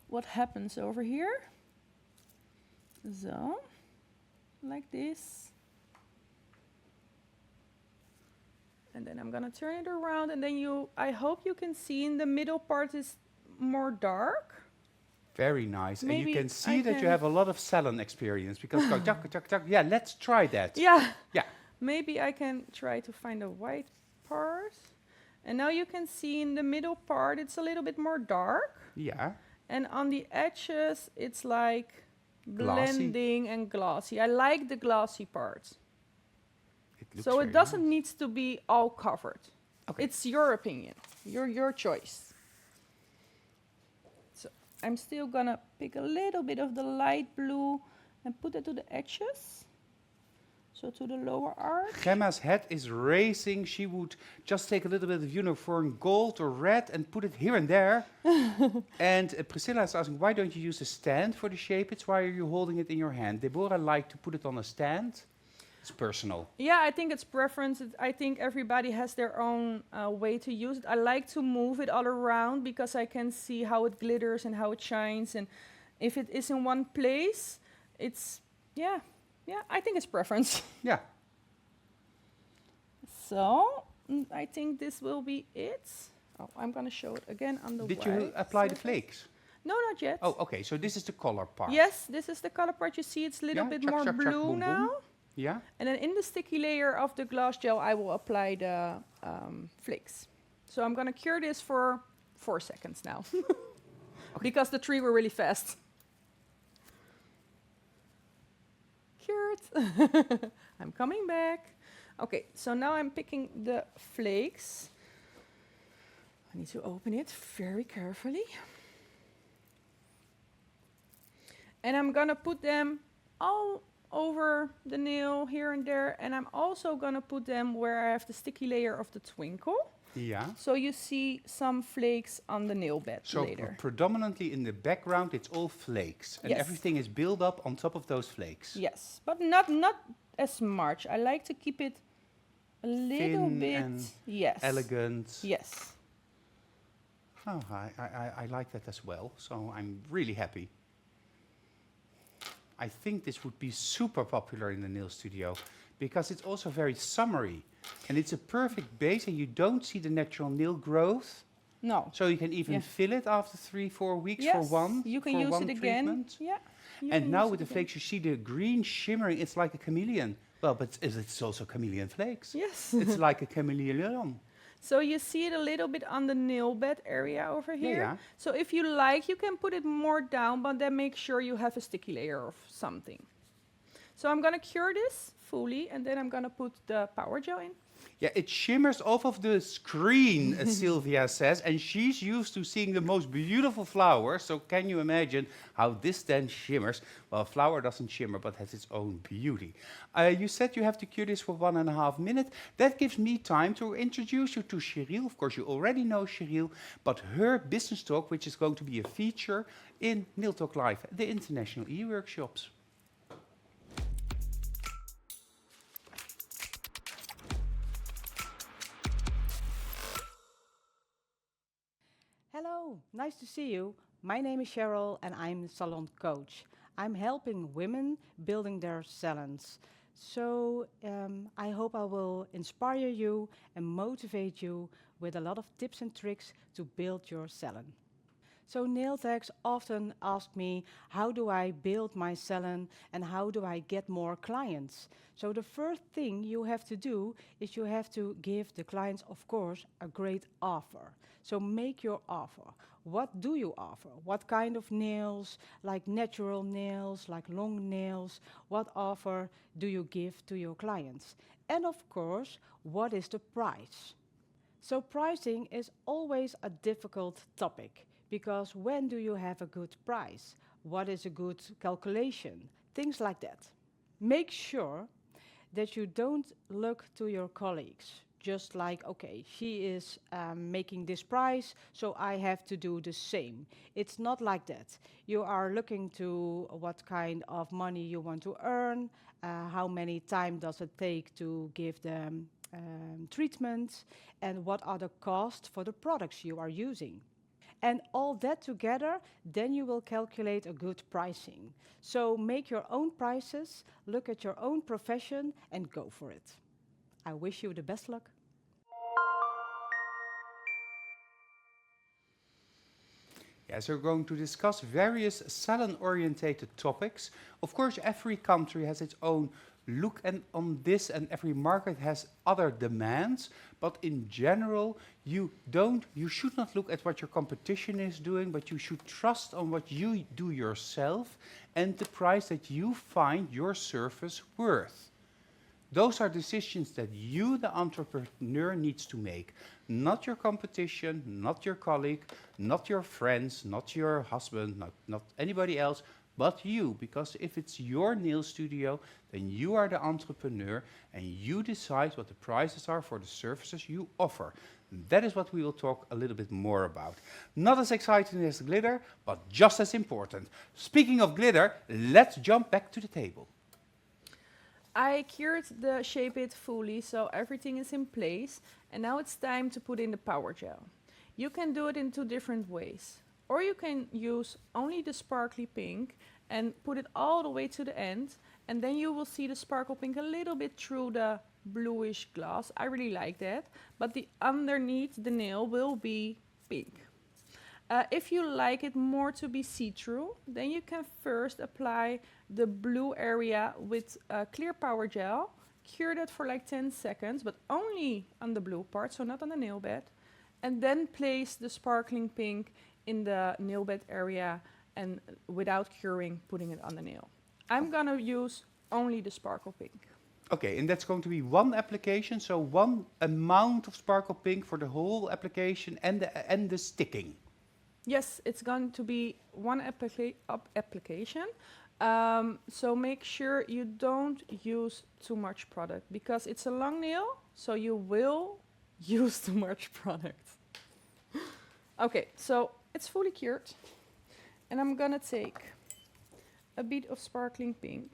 [SPEAKER 2] what happens over here. So, like this. And then I'm gonna turn it around, and then I hope you can see in the middle part is more dark.
[SPEAKER 1] Very nice. And
[SPEAKER 2] Maybe
[SPEAKER 1] you can see
[SPEAKER 2] I
[SPEAKER 1] that you
[SPEAKER 2] can-
[SPEAKER 1] have a lot of salon experience, because go chuck, chuck, chuck. Yeah, let's try that.
[SPEAKER 2] Yeah.
[SPEAKER 1] Yeah.
[SPEAKER 2] Maybe I can try to find a white part. And now you can see in the middle part it's a little bit more dark.
[SPEAKER 1] Yeah.
[SPEAKER 2] And on the edges it's like
[SPEAKER 1] Glossy.
[SPEAKER 2] blending and glossy. I like the glossy part.
[SPEAKER 1] It looks
[SPEAKER 2] So it
[SPEAKER 1] very
[SPEAKER 2] doesn't
[SPEAKER 1] nice.
[SPEAKER 2] need to be all covered.
[SPEAKER 1] Okay.
[SPEAKER 2] It's your opinion, your choice. So I'm still gonna pick a little bit of the light blue and put it to the edges. So to the lower arch.
[SPEAKER 1] Gemma's head is racing. She would just take a little bit of uniform gold or red and put it here and there. And Priscilla is asking, why don't you use a stand for the shape? It's why are you holding it in your hand? Deborah liked to put it on a stand. It's personal.
[SPEAKER 2] Yeah, I think it's preference. I think everybody has their own way to use it. I like to move it all around because I can see how it glitters and how it shines. And if it is in one place, it's, yeah, I think it's preference.
[SPEAKER 1] Yeah.
[SPEAKER 2] So, I think this will be it. Oh, I'm going to show it again on the
[SPEAKER 1] Did you
[SPEAKER 2] white
[SPEAKER 1] apply the
[SPEAKER 2] surface.
[SPEAKER 1] flakes?
[SPEAKER 2] No, not yet.
[SPEAKER 1] Oh, okay. So this is the color part.
[SPEAKER 2] Yes, this is the color part. You see it's a little
[SPEAKER 1] Yeah,
[SPEAKER 2] bit
[SPEAKER 1] chuck,
[SPEAKER 2] more
[SPEAKER 1] chuck, chuck,
[SPEAKER 2] blue
[SPEAKER 1] boom,
[SPEAKER 2] now.
[SPEAKER 1] boom. Yeah.
[SPEAKER 2] And then in the sticky layer of the gloss gel, I will apply the flakes. So I'm going to cure this for 4 seconds now. Because the 3 were really fast. Cured. I'm coming back. Okay, so now I'm picking the flakes. I need to open it very carefully. And I'm going to put them all over the nail here and there. And I'm also going to put them where I have the sticky layer of the twinkle.
[SPEAKER 1] Yeah.
[SPEAKER 2] So you see some flakes on the nail bed
[SPEAKER 1] So
[SPEAKER 2] later.
[SPEAKER 1] predominantly in the background, it's all flakes. And
[SPEAKER 2] Yes.
[SPEAKER 1] everything is built up on top of those flakes.
[SPEAKER 2] Yes, but not as much. I like to keep it a little
[SPEAKER 1] Thin
[SPEAKER 2] bit.
[SPEAKER 1] and
[SPEAKER 2] Yes.
[SPEAKER 1] Elegant.
[SPEAKER 2] Yes.
[SPEAKER 1] Oh, I like that as well. So I'm really happy. I think this would be super popular in the nail studio because it's also very summery. And it's a perfect base and you don't see the natural nail growth.
[SPEAKER 2] No.
[SPEAKER 1] So you can even
[SPEAKER 2] Yeah.
[SPEAKER 1] fill it after 3-4 weeks
[SPEAKER 2] Yes,
[SPEAKER 1] for one.
[SPEAKER 2] you can
[SPEAKER 1] for
[SPEAKER 2] use
[SPEAKER 1] one
[SPEAKER 2] it again.
[SPEAKER 1] treatment.
[SPEAKER 2] Yeah. you
[SPEAKER 1] And
[SPEAKER 2] can
[SPEAKER 1] now
[SPEAKER 2] use
[SPEAKER 1] with
[SPEAKER 2] it
[SPEAKER 1] the
[SPEAKER 2] again.
[SPEAKER 1] flakes, you see the green shimmering. It's like a chameleon. Well, but it's also chameleon flakes.
[SPEAKER 2] Yes.
[SPEAKER 1] It's like a chameleon.
[SPEAKER 2] So you see it a little bit on the nail bed area over
[SPEAKER 1] Yeah,
[SPEAKER 2] here.
[SPEAKER 1] yeah.
[SPEAKER 2] So if you like, you can put it more down, but then make sure you have a sticky layer of something. So I'm going to cure this fully, and then I'm going to put the power gel in.
[SPEAKER 1] Yeah, it shimmers off of the screen, as Sylvia says, and she's used to seeing the most beautiful flowers. So can you imagine how this then shimmers? Well, a flower doesn't shimmer, but has its own beauty. You said you have to cure this for 1.5 minutes. That gives me time to introduce you to Cheryl. Of course, you already know Cheryl, but her business talk, which is going to be a feature in Nail Talk Live, the international e-workshops.
[SPEAKER 4] Hello, nice to see you. My name is Cheryl and I'm a salon coach. I'm helping women building their salons. So I hope I will inspire you and motivate you with a lot of tips and tricks to build your salon. So nail techs often ask me, how do I build my salon and how do I get more clients? So the first thing you have to do is you have to give the clients, of course, a great offer. So make your offer. What do you offer? What kind of nails, like natural nails, like long nails? What offer do you give to your clients? And of course, what is the price? So pricing is always a difficult topic. Because when do you have a good price? What is a good calculation? Things like that. Make sure that you don't look to your colleagues. Just like, okay, she is making this price, so I have to do the same. It's not like that. You are looking to what kind of money you want to earn, how many time does it take to give them treatment, and what are the costs for the products you are using. And all that together, then you will calculate a good pricing. So make your own prices, look at your own profession, and go for it. I wish you the best luck.
[SPEAKER 1] Yes, we're going to discuss various salon-orientated topics. Of course, every country has its own look on this, and every market has other demands. But in general, you should not look at what your competition is doing, but you should trust on what you do yourself and the price that you find your service worth. Those are decisions that you, the entrepreneur, needs to make. Not your competition, not your colleague, not your friends, not your husband, not anybody else. but you, because if it's your nail studio, then you are the entrepreneur and you decide what the prices are for the services you offer. That is what we will talk a little bit more about. Not as exciting as glitter, but just as important. Speaking of glitter, let's jump back to the table.
[SPEAKER 2] I cured the Shape It fully, so everything is in place. And now it's time to put in the power gel. You can do it in 2 different ways. Or you can use only the sparkly pink and put it all the way to the end. And then you will see the sparkle pink a little bit through the bluish glass. I really like that. But the underneath the nail will be pink. If you like it more to be see-through, then you can first apply the blue area with clear power gel. Cure that for like 10 seconds, but only on the blue part, so not on the nail bed. And then place the sparkling pink in the nail bed area and without curing, putting it on the nail. I'm gonna use only the sparkle pink.
[SPEAKER 1] Okay, and that's going to be one application, so one amount of sparkle pink for the whole application and the sticking.
[SPEAKER 2] Yes, it's going to be one application. So make sure you don't use too much product because it's a long nail, so you will use too much product. Okay, so it's fully cured. And I'm gonna take a bit of sparkling pink.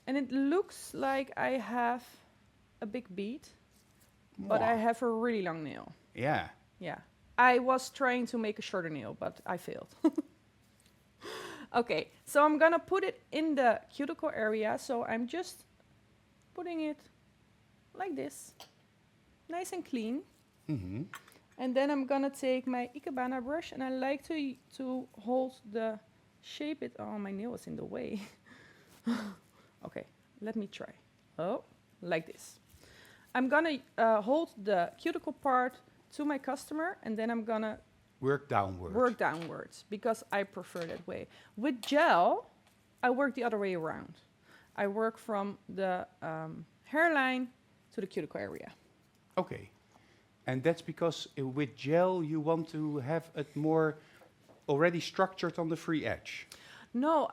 [SPEAKER 2] And it looks like I have a big bead, but I have a really long nail.
[SPEAKER 1] Yeah.
[SPEAKER 2] Yeah. I was trying to make a shorter nail, but I failed. Okay, so I'm gonna put it in the cuticle area. So I'm just putting it like this, nice and clean.
[SPEAKER 1] Mm-hmm.
[SPEAKER 2] And then I'm gonna take my Ikebana brush, and I like to hold the Shape It. Oh, my nail is in the way. Okay, let me try. Oh, like this. I'm gonna hold the cuticle part to my customer, and then I'm gonna
[SPEAKER 1] Work downward.
[SPEAKER 2] work downwards because I prefer that way. With gel, I work the other way around. I work from the hairline to the cuticle area.
[SPEAKER 1] Okay. And that's because with gel you want to have it more already structured on the free edge.
[SPEAKER 2] No,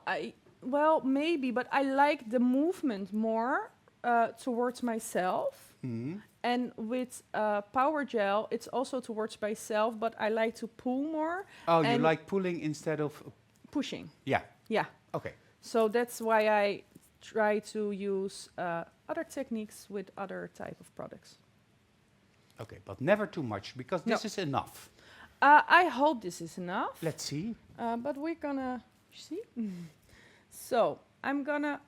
[SPEAKER 2] well, maybe, but I like the movement more towards myself.
[SPEAKER 1] Mm-hmm.
[SPEAKER 2] And with power gel, it's also towards myself, but I like to pull more.
[SPEAKER 1] Oh, you
[SPEAKER 2] and
[SPEAKER 1] like pulling instead of...
[SPEAKER 2] pushing.
[SPEAKER 1] Yeah.
[SPEAKER 2] Yeah.
[SPEAKER 1] Okay.
[SPEAKER 2] So that's why I try to use other techniques with other type of products.
[SPEAKER 1] Okay, but never too much, because this
[SPEAKER 2] No.
[SPEAKER 1] is enough.
[SPEAKER 2] I hope this is enough.
[SPEAKER 1] Let's see.
[SPEAKER 2] But we're gonna see. So I'm gonna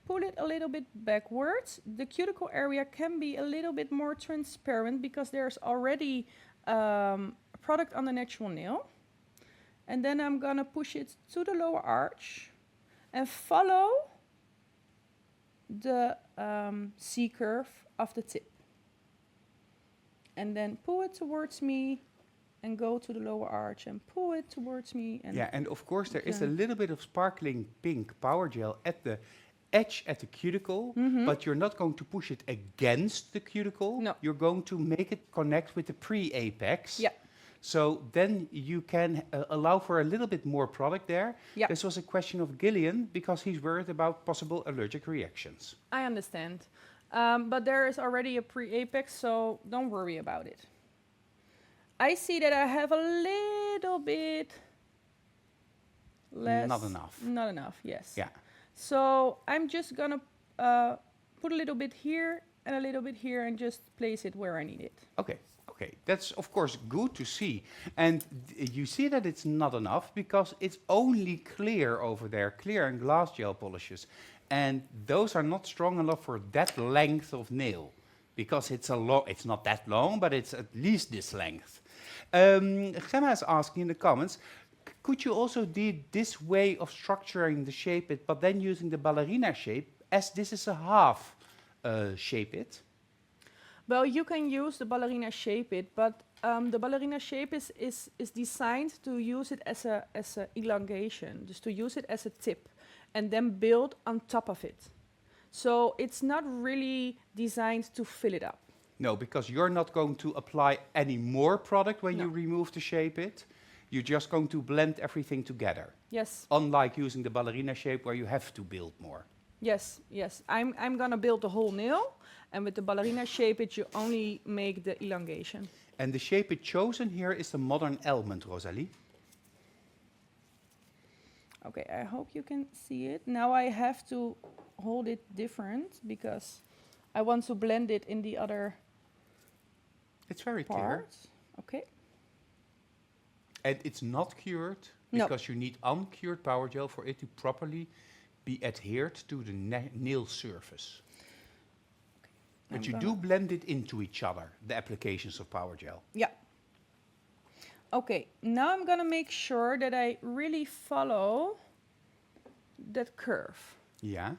[SPEAKER 2] pull it a little bit backwards. The cuticle area can be a little bit more transparent because there's already product on the natural nail. And then I'm gonna push it to the lower arch and follow the C-curve of the tip. And then pull it towards me and go to the lower arch and pull it towards me. And
[SPEAKER 1] Yeah, and of course there is a
[SPEAKER 2] Okay.
[SPEAKER 1] little bit of sparkling pink power gel at the edge at the cuticle, but you're not going to push it against the cuticle.
[SPEAKER 2] No.
[SPEAKER 1] You're going to make it connect with the pre-apex.
[SPEAKER 2] Yeah.
[SPEAKER 1] So then you can allow for a little bit more product there.
[SPEAKER 2] Yeah.
[SPEAKER 1] This was a question of Gillian because he's worried about possible allergic reactions.
[SPEAKER 2] I understand. But there is already a pre-apex, so don't worry about it. I see that I have a little bit less.
[SPEAKER 1] Not enough.
[SPEAKER 2] Not enough, yes.
[SPEAKER 1] Yeah.
[SPEAKER 2] So I'm just gonna put a little bit here and a little bit here and just place it where I need it.
[SPEAKER 1] Okay. Okay, that's of course good to see. And you see that it's not enough because it's only clear over there, clear and glass gel polishes. And those are not strong enough for that length of nail because it's not that long, but it's at least this length. Gemma is asking in the comments, could you also do this way of structuring the Shape It, but then using the ballerina shape, as this is a half Shape It?
[SPEAKER 2] Well, you can use the ballerina Shape It, but the ballerina shape is designed to use it as a elongation, just to use it as a tip, and then build on top of it. So it's not really designed to fill it up.
[SPEAKER 1] No, because you're not going to apply any more product when
[SPEAKER 2] No.
[SPEAKER 1] you remove the Shape It. You're just going to blend everything together,
[SPEAKER 2] Yes,
[SPEAKER 1] unlike using the ballerina shape where you have to build more.
[SPEAKER 2] yes, yes. I'm gonna build the whole nail, and with the ballerina shape it, you only make the elongation.
[SPEAKER 1] And the shape it's chosen here is the modern almond, Rosalie.
[SPEAKER 2] Okay, I hope you can see it. Now I have to hold it different because I want to blend it in the other
[SPEAKER 1] It's very clear.
[SPEAKER 2] part. Okay.
[SPEAKER 1] And it's not cured
[SPEAKER 2] No.
[SPEAKER 1] because you need uncured power gel for it to properly be adhered to the nail surface. But
[SPEAKER 2] I'm
[SPEAKER 1] you do
[SPEAKER 2] gonna-
[SPEAKER 1] blend it into each other, the applications of power gel.
[SPEAKER 2] Yeah. Okay, now I'm gonna make sure that I really follow that curve.
[SPEAKER 1] Yeah.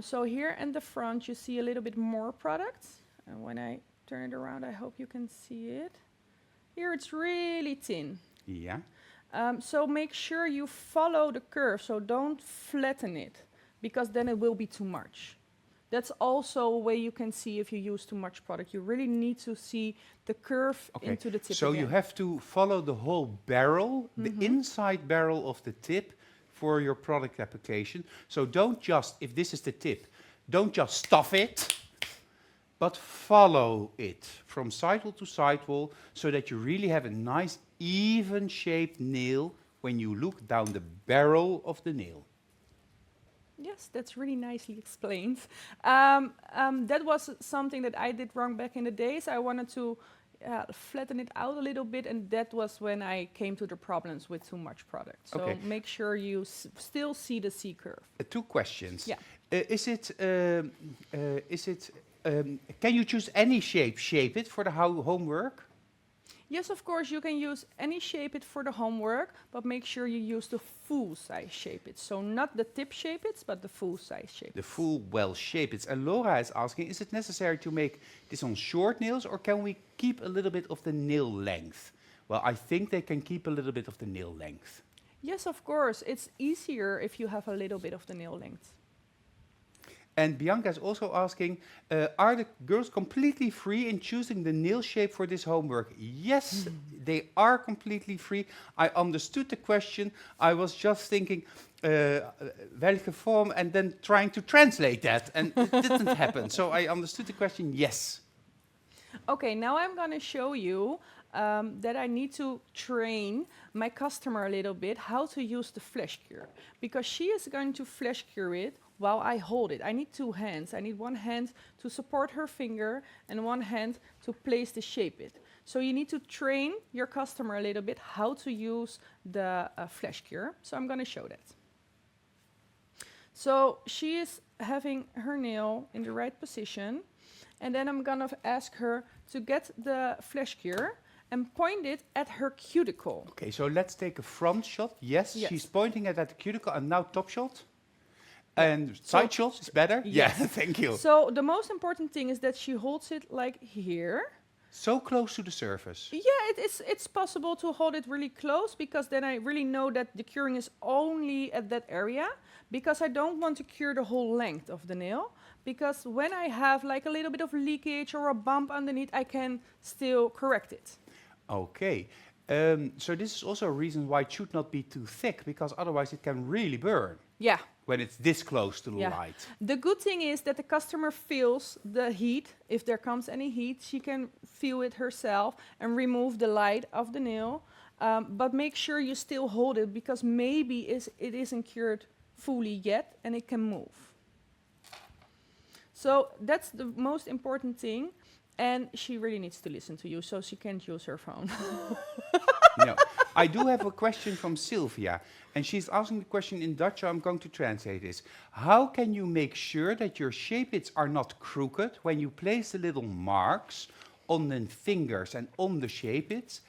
[SPEAKER 2] So here in the front, you see a little bit more product. And when I turn it around, I hope you can see it. Here it's really thin.
[SPEAKER 1] Yeah.
[SPEAKER 2] So make sure you follow the curve, so don't flatten it, because then it will be too much. That's also a way you can see if you use too much product. You really need to see the curve
[SPEAKER 1] Okay.
[SPEAKER 2] into the tip
[SPEAKER 1] So you
[SPEAKER 2] again.
[SPEAKER 1] have to follow the whole barrel, the inside barrel of the tip for your product application. So don't just, if this is the tip, don't just stuff it, but follow it from sidewall to sidewall so that you really have a nice even shaped nail when you look down the barrel of the nail.
[SPEAKER 2] Yes, that's really nicely explained. That was something that I did wrong back in the days. I wanted to flatten it out a little bit, and that was when I came to the problems with too much product. So
[SPEAKER 1] Okay.
[SPEAKER 2] make sure you still see the C curve.
[SPEAKER 1] Two questions.
[SPEAKER 2] Yeah.
[SPEAKER 1] Can you choose any shape it for the homework?
[SPEAKER 2] Yes, of course, you can use any shape it for the homework, but make sure you use the full size shape it. So not the tip shape it, but the full size shape
[SPEAKER 1] The
[SPEAKER 2] it.
[SPEAKER 1] full well shape it. And Laura is asking, is it necessary to make this on short nails or can we keep a little bit of the nail length? Well, I think they can keep a little bit of the nail length.
[SPEAKER 2] Yes, of course, it's easier if you have a little bit of the nail length.
[SPEAKER 1] And Bianca is also asking, are the girls completely free in choosing the nail shape for this homework? Yes, they are completely free. I understood the question. I was just thinking, welke vorm, and then trying to translate that, and it didn't happen. So I understood the question, yes.
[SPEAKER 2] Okay, now I'm going to show you that I need to train my customer a little bit how to use the flash cure, because she is going to flash cure it while I hold it. I need two hands. I need one hand to support her finger and one hand to place the shape it. So you need to train your customer a little bit how to use the flash cure. So I'm going to show that. So she is having her nail in the right position, and then I'm going to ask her to get the flash cure and point it at her cuticle.
[SPEAKER 1] Okay, so let's take a front shot. Yes,
[SPEAKER 2] Yes.
[SPEAKER 1] she's pointing it at the cuticle, and now top shot. And side shot is better?
[SPEAKER 2] Yes.
[SPEAKER 1] Yeah, thank you.
[SPEAKER 2] So the most important thing is that she holds it like here.
[SPEAKER 1] So close to the surface.
[SPEAKER 2] Yeah, it's possible to hold it really close, because then I really know that the curing is only at that area, because I don't want to cure the whole length of the nail, because when I have like a little bit of leakage or a bump underneath, I can still correct it.
[SPEAKER 1] Okay. So this is also a reason why it should not be too thick, because otherwise it can really burn
[SPEAKER 2] Yeah.
[SPEAKER 1] when it's this close to the
[SPEAKER 2] Yeah.
[SPEAKER 1] light.
[SPEAKER 2] The good thing is that the customer feels the heat. If there comes any heat, she can feel it herself and remove the light of the nail. But make sure you still hold it, because maybe it isn't cured fully yet and it can move. So that's the most important thing. And she really needs to listen to you, so she can't use her phone.
[SPEAKER 1] No. I do have a question from Sylvia, and she's asking the question in Dutch, so I'm going to translate this. How can you make sure that your shape-its are not crooked when you place the little marks on the fingers and on the shape-its,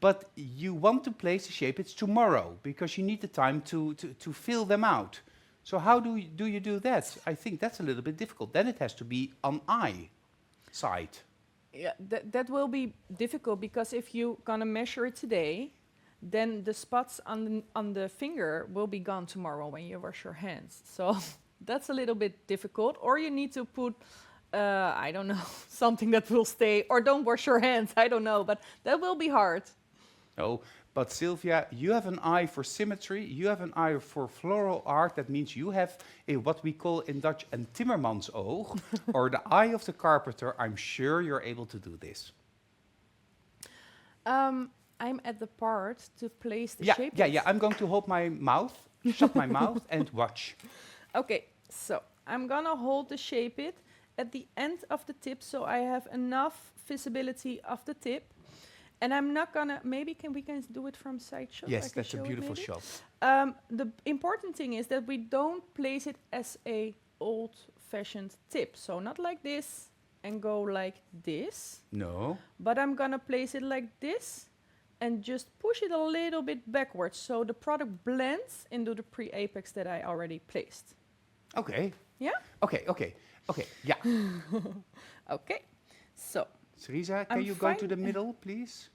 [SPEAKER 1] but you want to place the shape-its tomorrow because you need the time to fill them out? So how do you do that? I think that's a little bit difficult. Then it has to be on eye side.
[SPEAKER 2] Yeah, that will be difficult, because if you're gonna measure it today, then the spots on the finger will be gone tomorrow when you wash your hands. So that's a little bit difficult. Or you need to put, I don't know, something that will stay, or don't wash your hands, I don't know, but that will be hard.
[SPEAKER 1] No, But Sylvia, you have an eye for symmetry, you have an eye for floral art. That means you have what we call in Dutch een timmermansoog, or the eye of the carpenter. I'm sure you're able to do this.
[SPEAKER 2] I'm at the part to place the
[SPEAKER 1] Yeah,
[SPEAKER 2] shape.
[SPEAKER 1] yeah, yeah. I'm going to hold my mouth, shut my mouth, and watch.
[SPEAKER 2] Okay, so I'm gonna hold the shape it at the end of the tip, so I have enough visibility of the tip. And I'm not gonna, maybe we can do it from side shot? I
[SPEAKER 1] Yes,
[SPEAKER 2] can
[SPEAKER 1] that's a
[SPEAKER 2] show it
[SPEAKER 1] beautiful
[SPEAKER 2] maybe.
[SPEAKER 1] shot.
[SPEAKER 2] The important thing is that we don't place it as a old-fashioned tip. So not like this and go like this,
[SPEAKER 1] No.
[SPEAKER 2] but I'm gonna place it like this and just push it a little bit backwards so the product blends into the pre-apex that I already placed.
[SPEAKER 1] Okay.
[SPEAKER 2] Yeah?
[SPEAKER 1] Okay, okay, okay. Yeah.
[SPEAKER 2] Okay, so
[SPEAKER 1] Teresa, can
[SPEAKER 2] I'm
[SPEAKER 1] you go to
[SPEAKER 2] fine-
[SPEAKER 1] the middle, please?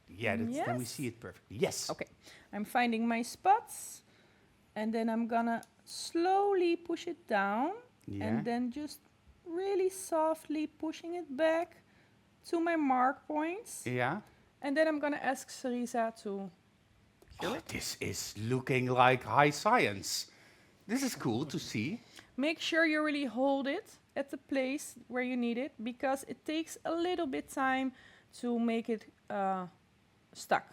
[SPEAKER 1] Yeah, that's, then we
[SPEAKER 2] Yes.
[SPEAKER 1] see it perfectly. Yes.
[SPEAKER 2] okay, I'm finding my spots and then I'm gonna slowly push it down
[SPEAKER 1] Yeah.
[SPEAKER 2] and then just really softly pushing it back to my mark points.
[SPEAKER 1] Yeah.
[SPEAKER 2] And then I'm gonna ask Sarisa to
[SPEAKER 1] Oh, this is looking like high science. This is cool to see.
[SPEAKER 2] make sure you really hold it at the place where you need it, because it takes a little bit time to make it stuck.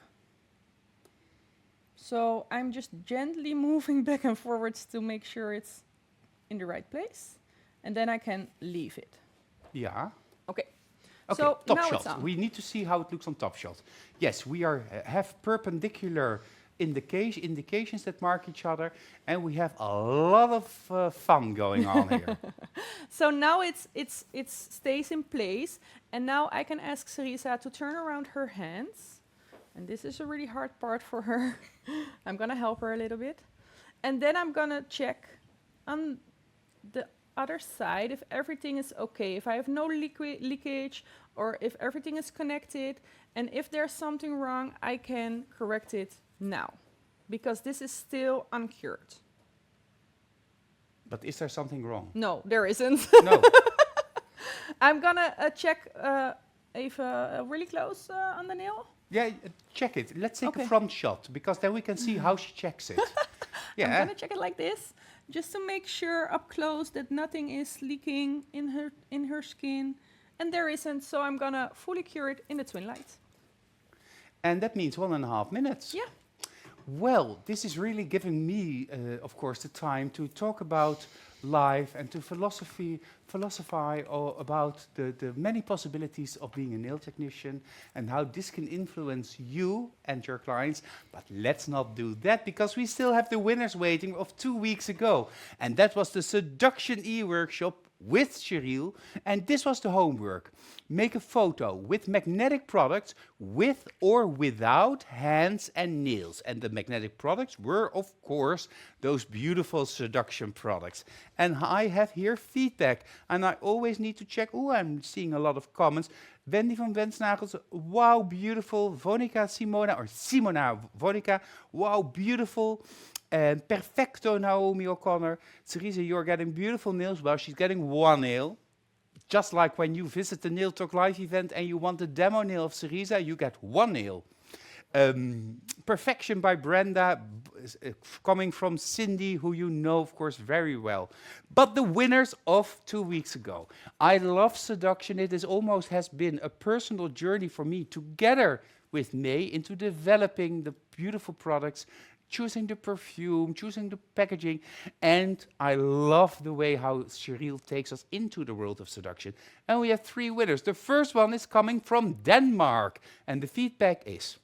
[SPEAKER 2] So I'm just gently moving back and forwards to make sure it's in the right place. And then I can leave it.
[SPEAKER 1] Yeah.
[SPEAKER 2] Okay.
[SPEAKER 1] Okay,
[SPEAKER 2] So
[SPEAKER 1] top
[SPEAKER 2] now it's
[SPEAKER 1] shot.
[SPEAKER 2] on.
[SPEAKER 1] We need to see how it looks on top shot. Yes, we are have perpendicular indications that mark each other, and we have a lot of fun going on here.
[SPEAKER 2] So now it stays in place, and now I can ask Sarisa to turn around her hands, and this is a really hard part for her. I'm gonna help her a little bit, and then I'm gonna check on the other side if everything is okay, if I have no leakage, or if everything is connected, and if there's something wrong, I can correct it now, because this is still uncured.
[SPEAKER 1] But is there something wrong?
[SPEAKER 2] No, there isn't.
[SPEAKER 1] No.
[SPEAKER 2] I'm gonna check even really close on the nail.
[SPEAKER 1] Yeah, check it. Let's take
[SPEAKER 2] Okay.
[SPEAKER 1] a front shot, because then we can see how she checks it.
[SPEAKER 2] I'm
[SPEAKER 1] Yeah.
[SPEAKER 2] gonna check it like this, just to make sure up close that nothing is leaking in her skin, and there isn't. So I'm gonna fully cure it in the twin light.
[SPEAKER 1] And that means 1.5 minutes.
[SPEAKER 2] Yeah.
[SPEAKER 1] Well, this is really giving me, of course, the time to talk about life and to philosophize about the many possibilities of being a nail technician and how this can influence you and your clients. But let's not do that, because we still have the winners waiting of 2 weeks ago. And that was the Seduction e-workshop with Cheryl, and this was the homework. Make a photo with magnetic products with or without hands and nails. And the magnetic products were, of course, those beautiful Seduction products. And I have here feedback, and I always need to check. Oh, I'm seeing a lot of comments. Wendy van Wensnagels, wow, beautiful. Vonica Simona, or Simona Vonica, wow, beautiful. And Perfecto Naomi O'Connor. Teresa, you're getting beautiful nails. Well, she's getting one nail. Just like when you visit the Nail Talk Live event and you want the demo nail of Teresa, you get one nail. Perfection by Brenda, coming from Cindy, who you know, of course, very well. But the winners of 2 weeks ago. I love Seduction. It is almost has been a personal journey for me, together with May, into developing the beautiful products, choosing the perfume, choosing the packaging, and I love the way how Cheryl takes us into the world of Seduction. And we have 3 winners. The first one is coming from Denmark, and the feedback is: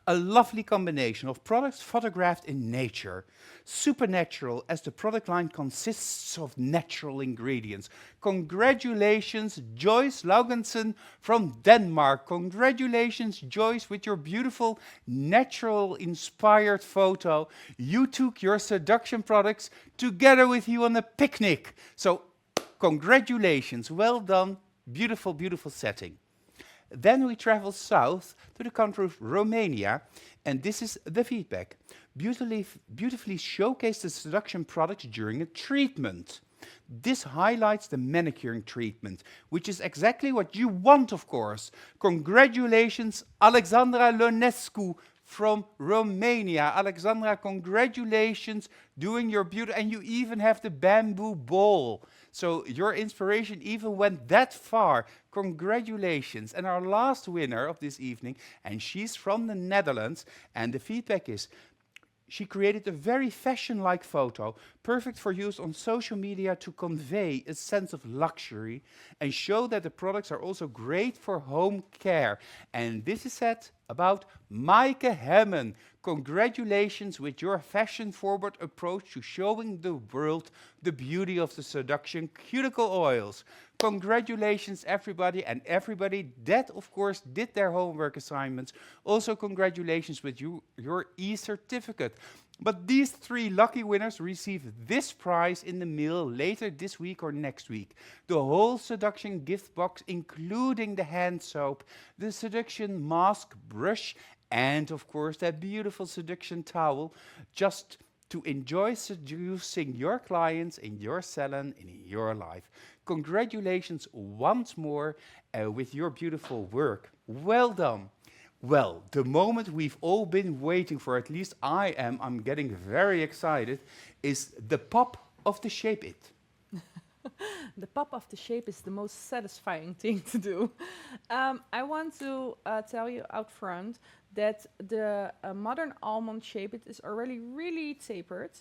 [SPEAKER 1] a lovely combination of products photographed in nature. Supernatural, as the product line consists of natural ingredients. Congratulations, Joyce Laugensen from Denmark. Congratulations, Joyce, with your beautiful natural inspired photo. You took your Seduction products together with you on a picnic. So congratulations, well done, beautiful, beautiful setting. Then we travel south to the country of Romania, and this is the feedback. Beautifully showcase the Seduction products during a treatment. This highlights the manicuring treatment, which is exactly what you want, of course. Congratulations, Alexandra Ionescu from Romania. Alexandra, congratulations doing your beauty, and you even have the bamboo ball. So your inspiration even went that far. Congratulations. And our last winner of this evening, and she's from the Netherlands, and the feedback is, she created a very fashion-like photo, perfect for use on social media to convey a sense of luxury and show that the products are also great for home care. And this is said about Maaike Hemmen. Congratulations with your fashion-forward approach to showing the world the beauty of the seduction cuticle oils. Congratulations, everybody, and everybody that, of course, did their homework assignments. Also, congratulations with your e-certificate. But these 3 lucky winners receive this prize in the mail later this week or next week. The whole seduction gift box, including the hand soap, the seduction mask brush, and, of course, that beautiful seduction towel, just to enjoy seducing your clients in your salon, in your life. Congratulations once more with your beautiful work. Well done. Well, the moment we've all been waiting for, at least I am, I'm getting very excited, is the pop of the Shape It.
[SPEAKER 2] The pop of the shape is the most satisfying thing to do. I want to tell you out front that the modern almond Shape It is already really tapered,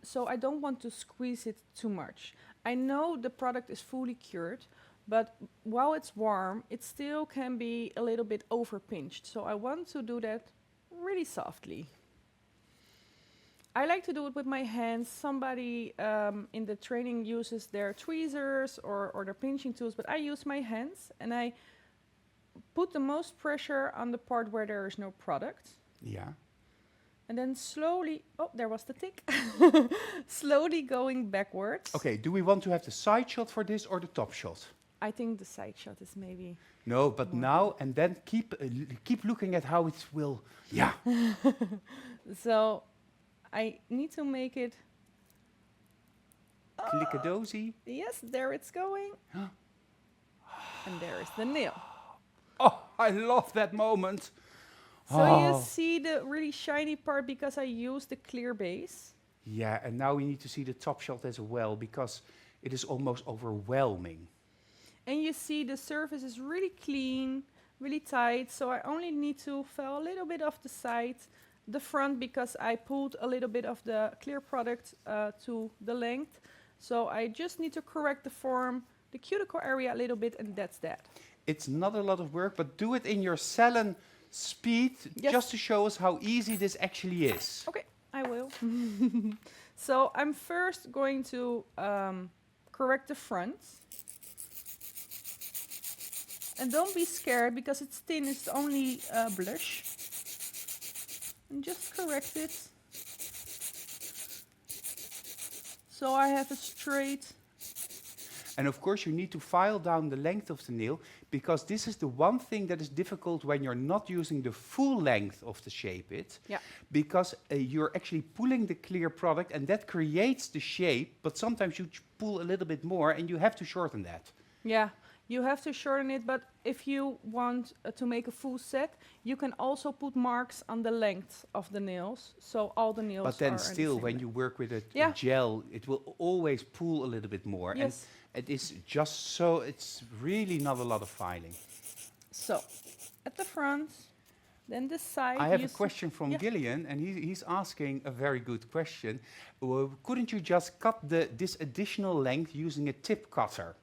[SPEAKER 2] so I don't want to squeeze it too much. I know the product is fully cured, but while it's warm, it still can be a little bit overpinched, so I want to do that really softly. I like to do it with my hands. Somebody in the training uses their tweezers or their pinching tools, but I use my hands and I put the most pressure on the part where there is no product.
[SPEAKER 1] Yeah.
[SPEAKER 2] And then slowly, oh, there was the tick. Slowly going backwards.
[SPEAKER 1] Okay, do we want to have the side shot for this or the top shot?
[SPEAKER 2] I think the side shot is maybe.
[SPEAKER 1] No, but
[SPEAKER 2] more.
[SPEAKER 1] now and then keep looking at how it will. Yeah.
[SPEAKER 2] So I need to make it.
[SPEAKER 1] Click-a-dozy.
[SPEAKER 2] Yes, there it's going. And there is the nail.
[SPEAKER 1] Oh, I love that moment.
[SPEAKER 2] So you see the really shiny part because I use the clear base.
[SPEAKER 1] Yeah, and now we need to see the top shot as well because it is almost overwhelming.
[SPEAKER 2] And you see the surface is really clean, really tight. So I only need to fill a little bit of the side, the front, because I pulled a little bit of the clear product to the length. So I just need to correct the form, the cuticle area a little bit, and that's that.
[SPEAKER 1] It's not a lot of work, but do it in your salon speed,
[SPEAKER 2] Yes.
[SPEAKER 1] just to show us how easy this actually is.
[SPEAKER 2] Okay, I will. So I'm first going to correct the front. And don't be scared because it's thin, it's only blush. And just correct it. So I have a straight.
[SPEAKER 1] And of course you need to file down the length of the nail because this is the one thing that is difficult when you're not using the full length of the Shape It.
[SPEAKER 2] Yeah.
[SPEAKER 1] Because you're actually pulling the clear product and that creates the shape, but sometimes you pull a little bit more and you have to shorten that.
[SPEAKER 2] Yeah, you have to shorten it, but if you want to make a full set, you can also put marks on the length of the nails, so all the nails
[SPEAKER 1] But then
[SPEAKER 2] are
[SPEAKER 1] still,
[SPEAKER 2] the
[SPEAKER 1] when
[SPEAKER 2] same
[SPEAKER 1] you work with a
[SPEAKER 2] Yeah.
[SPEAKER 1] gel, it will always pull a little bit more.
[SPEAKER 2] Yes.
[SPEAKER 1] And it is just so, it's really not a lot of filing.
[SPEAKER 2] So, at the front, then the side.
[SPEAKER 1] I have
[SPEAKER 2] you
[SPEAKER 1] a question from
[SPEAKER 2] yeah.
[SPEAKER 1] Gillian, and he's asking a very good question. Couldn't you just cut this additional length using a tip cutter?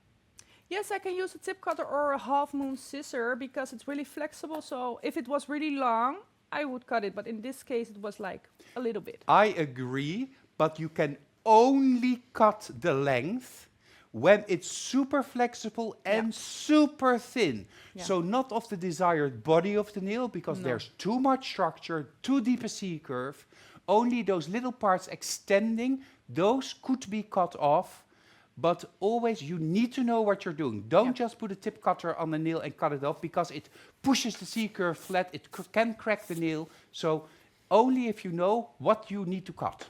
[SPEAKER 2] Yes, I can use a tip cutter or a half moon scissor because it's really flexible. So if it was really long, I would cut it. But in this case, it was like a little bit.
[SPEAKER 1] I agree, but you can only cut the length when it's super flexible and super thin.
[SPEAKER 2] Yeah.
[SPEAKER 1] So not of the desired body of the nail, because
[SPEAKER 2] No.
[SPEAKER 1] there's too much structure, too deep a C-curve. Only those little parts extending, those could be cut off. But always you need to know what you're doing. Don't just put a tip cutter on the nail and cut it off, because it pushes the C-curve flat, it can crack the nail. So only if you know what you need to cut.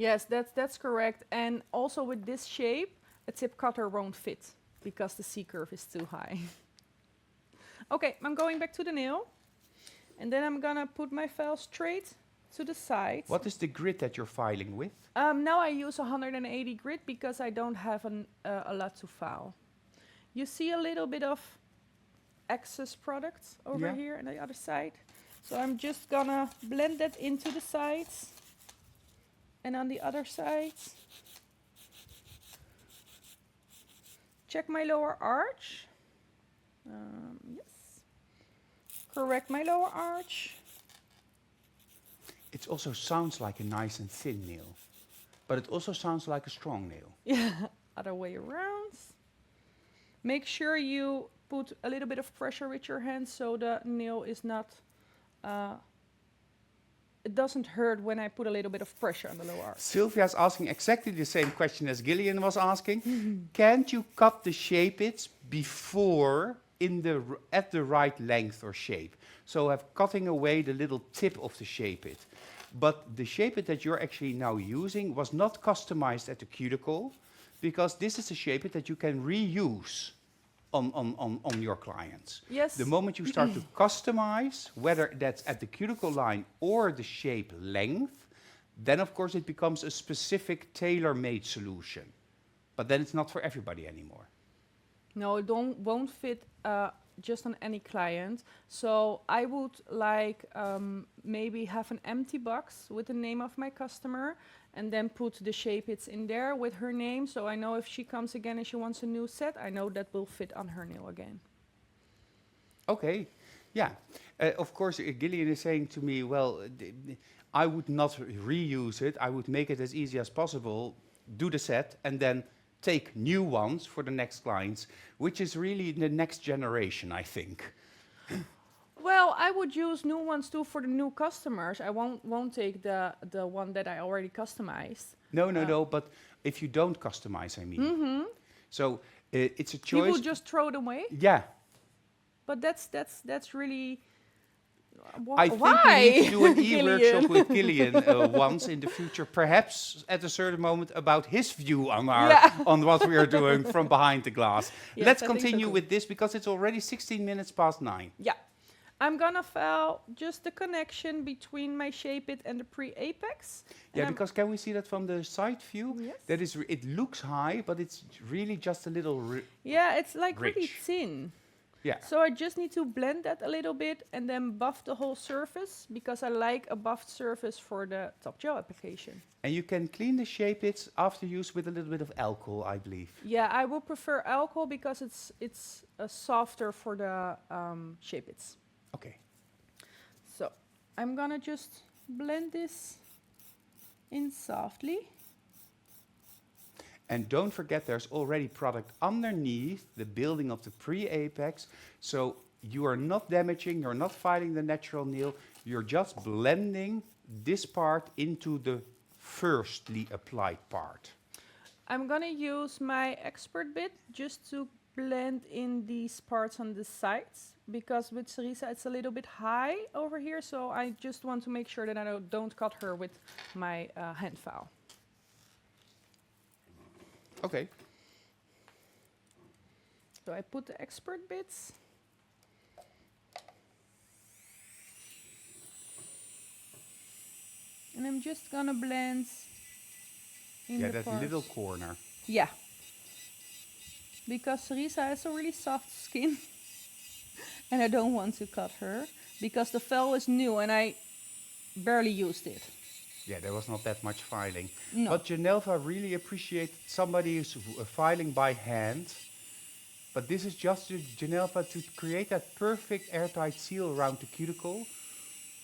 [SPEAKER 2] Yes, that's correct. And also with this shape, a tip cutter won't fit because the C-curve is too high. Okay, I'm going back to the nail. And then I'm gonna put my file straight to the side.
[SPEAKER 1] What is the grit that you're filing with?
[SPEAKER 2] Now I use 180 grit because I don't have a lot to file. You see a little bit of excess product over here on the other side. So I'm just gonna blend that into the sides. And on the other side, check my lower arch. Yes. Correct my lower arch.
[SPEAKER 1] It also sounds like a nice and thin nail, but it also sounds like a strong nail.
[SPEAKER 2] Yeah, other way around. Make sure you put a little bit of pressure with your hand so the nail is not, it doesn't hurt when I put a little bit of pressure on the lower arch.
[SPEAKER 1] Sylvia's asking exactly the same question as Gillian was asking. Can't you cut the shape-its before at the right length or shape? So have cutting away the little tip of the shape-it. But the shape-it that you're actually now using was not customized at the cuticle, because this is a shape-it that you can reuse on your clients.
[SPEAKER 2] Yes.
[SPEAKER 1] The moment you start to customize, whether that's at the cuticle line or the shape length, then of course it becomes a specific tailor-made solution. But then it's not for everybody anymore.
[SPEAKER 2] No, it won't fit just on any client. So I would like maybe have an empty box with the name of my customer and then put the shape-its in there with her name. So I know if she comes again and she wants a new set, I know that will fit on her nail again.
[SPEAKER 1] Okay, yeah. Of course, Gillian is saying to me, well, I would not reuse it. I would make it as easy as possible, do the set, and then take new ones for the next clients, which is really the next generation, I think.
[SPEAKER 2] Well, I would use new ones too for the new customers. I won't take the one that I already customized.
[SPEAKER 1] No, but if you don't customize, I mean. So it's a choice.
[SPEAKER 2] You would just throw it away?
[SPEAKER 1] Yeah.
[SPEAKER 2] But that's really...
[SPEAKER 1] I think we need to do an e-workshop with Gillian once in the future, perhaps at a certain moment, about his view on on what we are doing from behind the glass.
[SPEAKER 2] Yes,
[SPEAKER 1] Let's
[SPEAKER 2] I think so
[SPEAKER 1] continue
[SPEAKER 2] too.
[SPEAKER 1] with this because it's already 16 minutes past 9.
[SPEAKER 2] Yeah. I'm gonna file just the connection between my shape-it and the pre-apex.
[SPEAKER 1] Yeah, because can we see that from the side view?
[SPEAKER 2] Yes.
[SPEAKER 1] That is, it looks high, but it's really just a little.
[SPEAKER 2] Yeah, it's like really
[SPEAKER 1] Rich.
[SPEAKER 2] thin.
[SPEAKER 1] Yeah.
[SPEAKER 2] So I just need to blend that a little bit and then buff the whole surface because I like a buffed surface for the top gel application.
[SPEAKER 1] And you can clean the shape-its after use with a little bit of alcohol, I believe.
[SPEAKER 2] Yeah, I will prefer alcohol because it's softer for the shape-its.
[SPEAKER 1] Okay.
[SPEAKER 2] So I'm gonna just blend this in softly.
[SPEAKER 1] And don't forget, there's already product underneath the building of the pre-apex. So you are not damaging, you're not fighting the natural nail. You're just blending this part into the firstly applied part.
[SPEAKER 2] I'm gonna use my expert bit just to blend in these parts on the sides because with Sarisa it's a little bit high over here. So I just want to make sure that I don't cut her with my hand file.
[SPEAKER 1] Okay.
[SPEAKER 2] So I put the expert bits. And I'm just gonna blend in the
[SPEAKER 1] that
[SPEAKER 2] parts.
[SPEAKER 1] little corner.
[SPEAKER 2] Yeah. Because Sarisa has a really soft skin. And I don't want to cut her. Because the file is new and I barely used it.
[SPEAKER 1] Yeah, there was not that much filing.
[SPEAKER 2] No.
[SPEAKER 1] But Genelva really appreciated somebody who's filing by hand. But this is just to Genelva to create that perfect airtight seal around the cuticle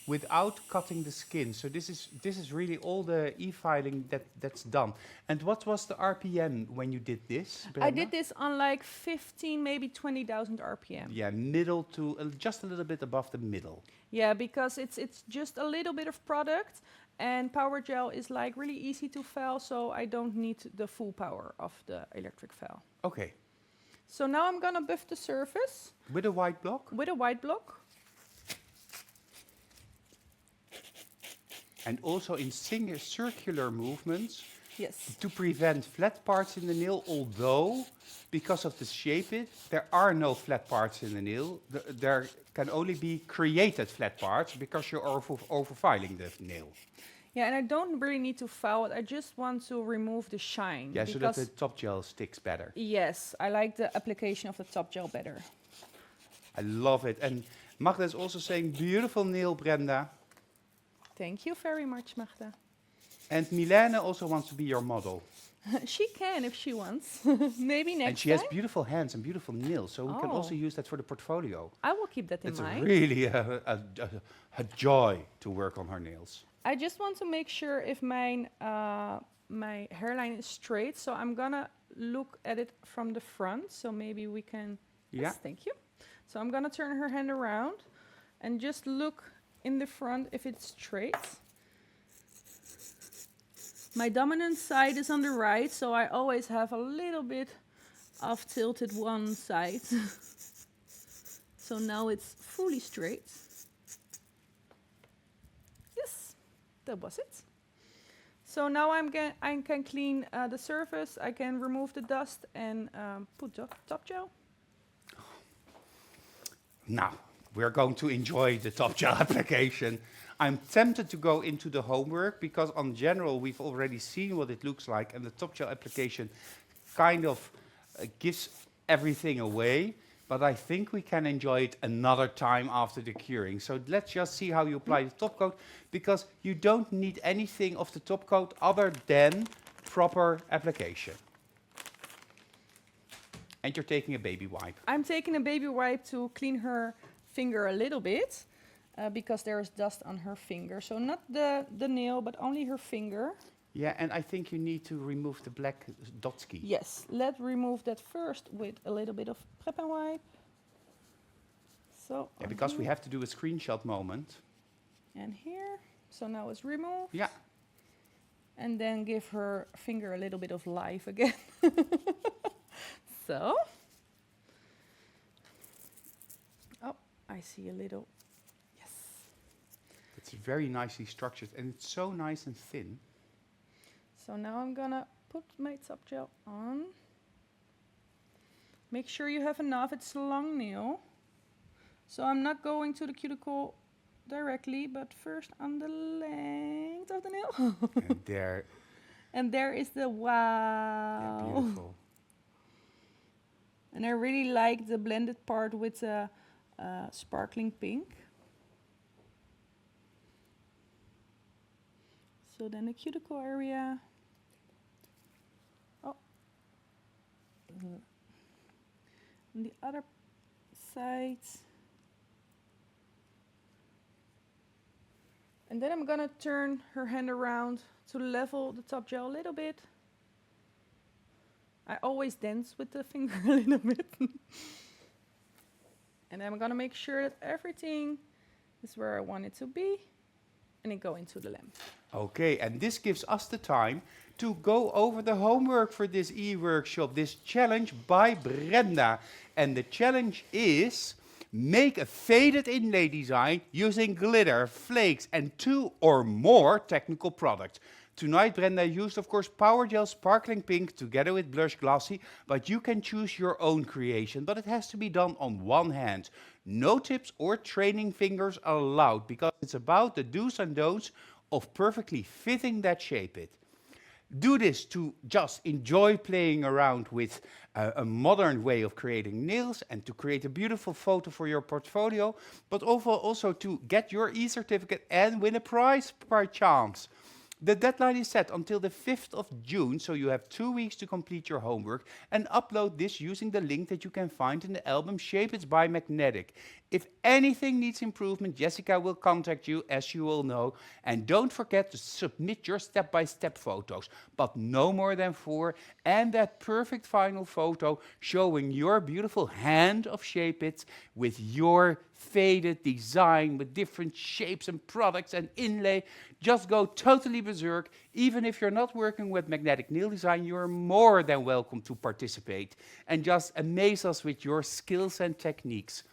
[SPEAKER 1] without cutting the skin. So this is really all the e-filing that's done. And what was the RPM when you did this, Brenda?
[SPEAKER 2] I did this on like 15, maybe 20,000 RPM.
[SPEAKER 1] Yeah, middle to just a little bit above the middle.
[SPEAKER 2] Yeah, because it's just a little bit of product. And power gel is like really easy to file, so I don't need the full power of the electric file.
[SPEAKER 1] Okay.
[SPEAKER 2] So now I'm gonna buff the surface
[SPEAKER 1] With a white block?
[SPEAKER 2] with a white block.
[SPEAKER 1] and also in circular movements
[SPEAKER 2] Yes.
[SPEAKER 1] to prevent flat parts in the nail, although because of the shape there are no flat parts in the nail. There can only be created flat parts because you're overfiling the nail.
[SPEAKER 2] Yeah, and I don't really need to file it. I just want to remove the shine.
[SPEAKER 1] Yeah, so that the top gel sticks better.
[SPEAKER 2] Yes, I like the application of the top gel better.
[SPEAKER 1] I love it. And Magda is also saying, beautiful nail, Brenda.
[SPEAKER 2] Thank you very much, Magda.
[SPEAKER 1] And Milene also wants to be your model.
[SPEAKER 2] She can if she wants. Maybe next time.
[SPEAKER 1] And she has beautiful hands and beautiful nails, so we can
[SPEAKER 2] Oh.
[SPEAKER 1] also use that for the portfolio.
[SPEAKER 2] I will keep that in
[SPEAKER 1] It's
[SPEAKER 2] mind.
[SPEAKER 1] really a joy to work on her nails.
[SPEAKER 2] I just want to make sure if my hairline is straight, so I'm gonna look at it from the front. So maybe we can.
[SPEAKER 1] Yeah.
[SPEAKER 2] Yes, thank you. So I'm gonna turn her hand around and just look in the front if it's straight. My dominant side is on the right, so I always have a little bit of tilted one side. So now it's fully straight. Yes, that was it. So now I can clean the surface, I can remove the dust and put top gel.
[SPEAKER 1] Now, we're going to enjoy the top gel application. I'm tempted to go into the homework because on general we've already seen what it looks like, and the top gel application kind of gives everything away, but I think we can enjoy it another time after the curing. So let's just see how you apply the top coat, because you don't need anything of the top coat other than proper application. And you're taking a baby wipe.
[SPEAKER 2] I'm taking a baby wipe to clean her finger a little bit because there is dust on her finger. So not the nail, but only her finger.
[SPEAKER 1] Yeah, and I think you need to remove the black dotski.
[SPEAKER 2] Yes, let's remove that first with a little bit of prep and wipe. So
[SPEAKER 1] Yeah, because we have to do a screenshot moment.
[SPEAKER 2] and here. So now it's removed.
[SPEAKER 1] Yeah.
[SPEAKER 2] And then give her finger a little bit of life again. So. Oh, I see a little. Yes.
[SPEAKER 1] It's very nicely structured, and it's so nice and thin.
[SPEAKER 2] So now I'm gonna put my top gel on. Make sure you have enough, it's a long nail. So I'm not going to the cuticle directly, but first on the length of the nail.
[SPEAKER 1] And there,
[SPEAKER 2] And there is the
[SPEAKER 1] yeah,
[SPEAKER 2] wow.
[SPEAKER 1] beautiful.
[SPEAKER 2] And I really like the blended part with the sparkling pink. So then the cuticle area. Oh. On the other side. And then I'm gonna turn her hand around to level the top gel a little bit. I always dance with the finger a little bit. And I'm gonna make sure that everything is where I want it to be. And then go into the lamp.
[SPEAKER 1] Okay, and this gives us the time to go over the homework for this e-workshop, this challenge by Brenda. And the challenge is make a faded inlay design using glitter, flakes, and 2 or more technical products. Tonight, Brenda used, of course, Power Gel Sparkling Pink together with Blush Glossy, but you can choose your own creation, but it has to be done on one hand. No tips or training fingers are allowed, because it's about the do's and don'ts of perfectly fitting that shape it. Do this to just enjoy playing around with a modern way of creating nails and to create a beautiful photo for your portfolio, but also to get your e-certificate and win a prize by chance. The deadline is set until the 5th of June, so you have 2 weeks to complete your homework and upload this using the link that you can find in the album Shape It's by Magnetic. If anything needs improvement, Jessica will contact you, as you all know. And don't forget to submit your step-by-step photos, but no more than 4, and that perfect final photo showing your beautiful hand of Shape It with your faded design with different shapes and products and inlay. Just go totally berserk. Even if you're not working with magnetic nail design, you're more than welcome to participate and just amaze us with your skills and techniques.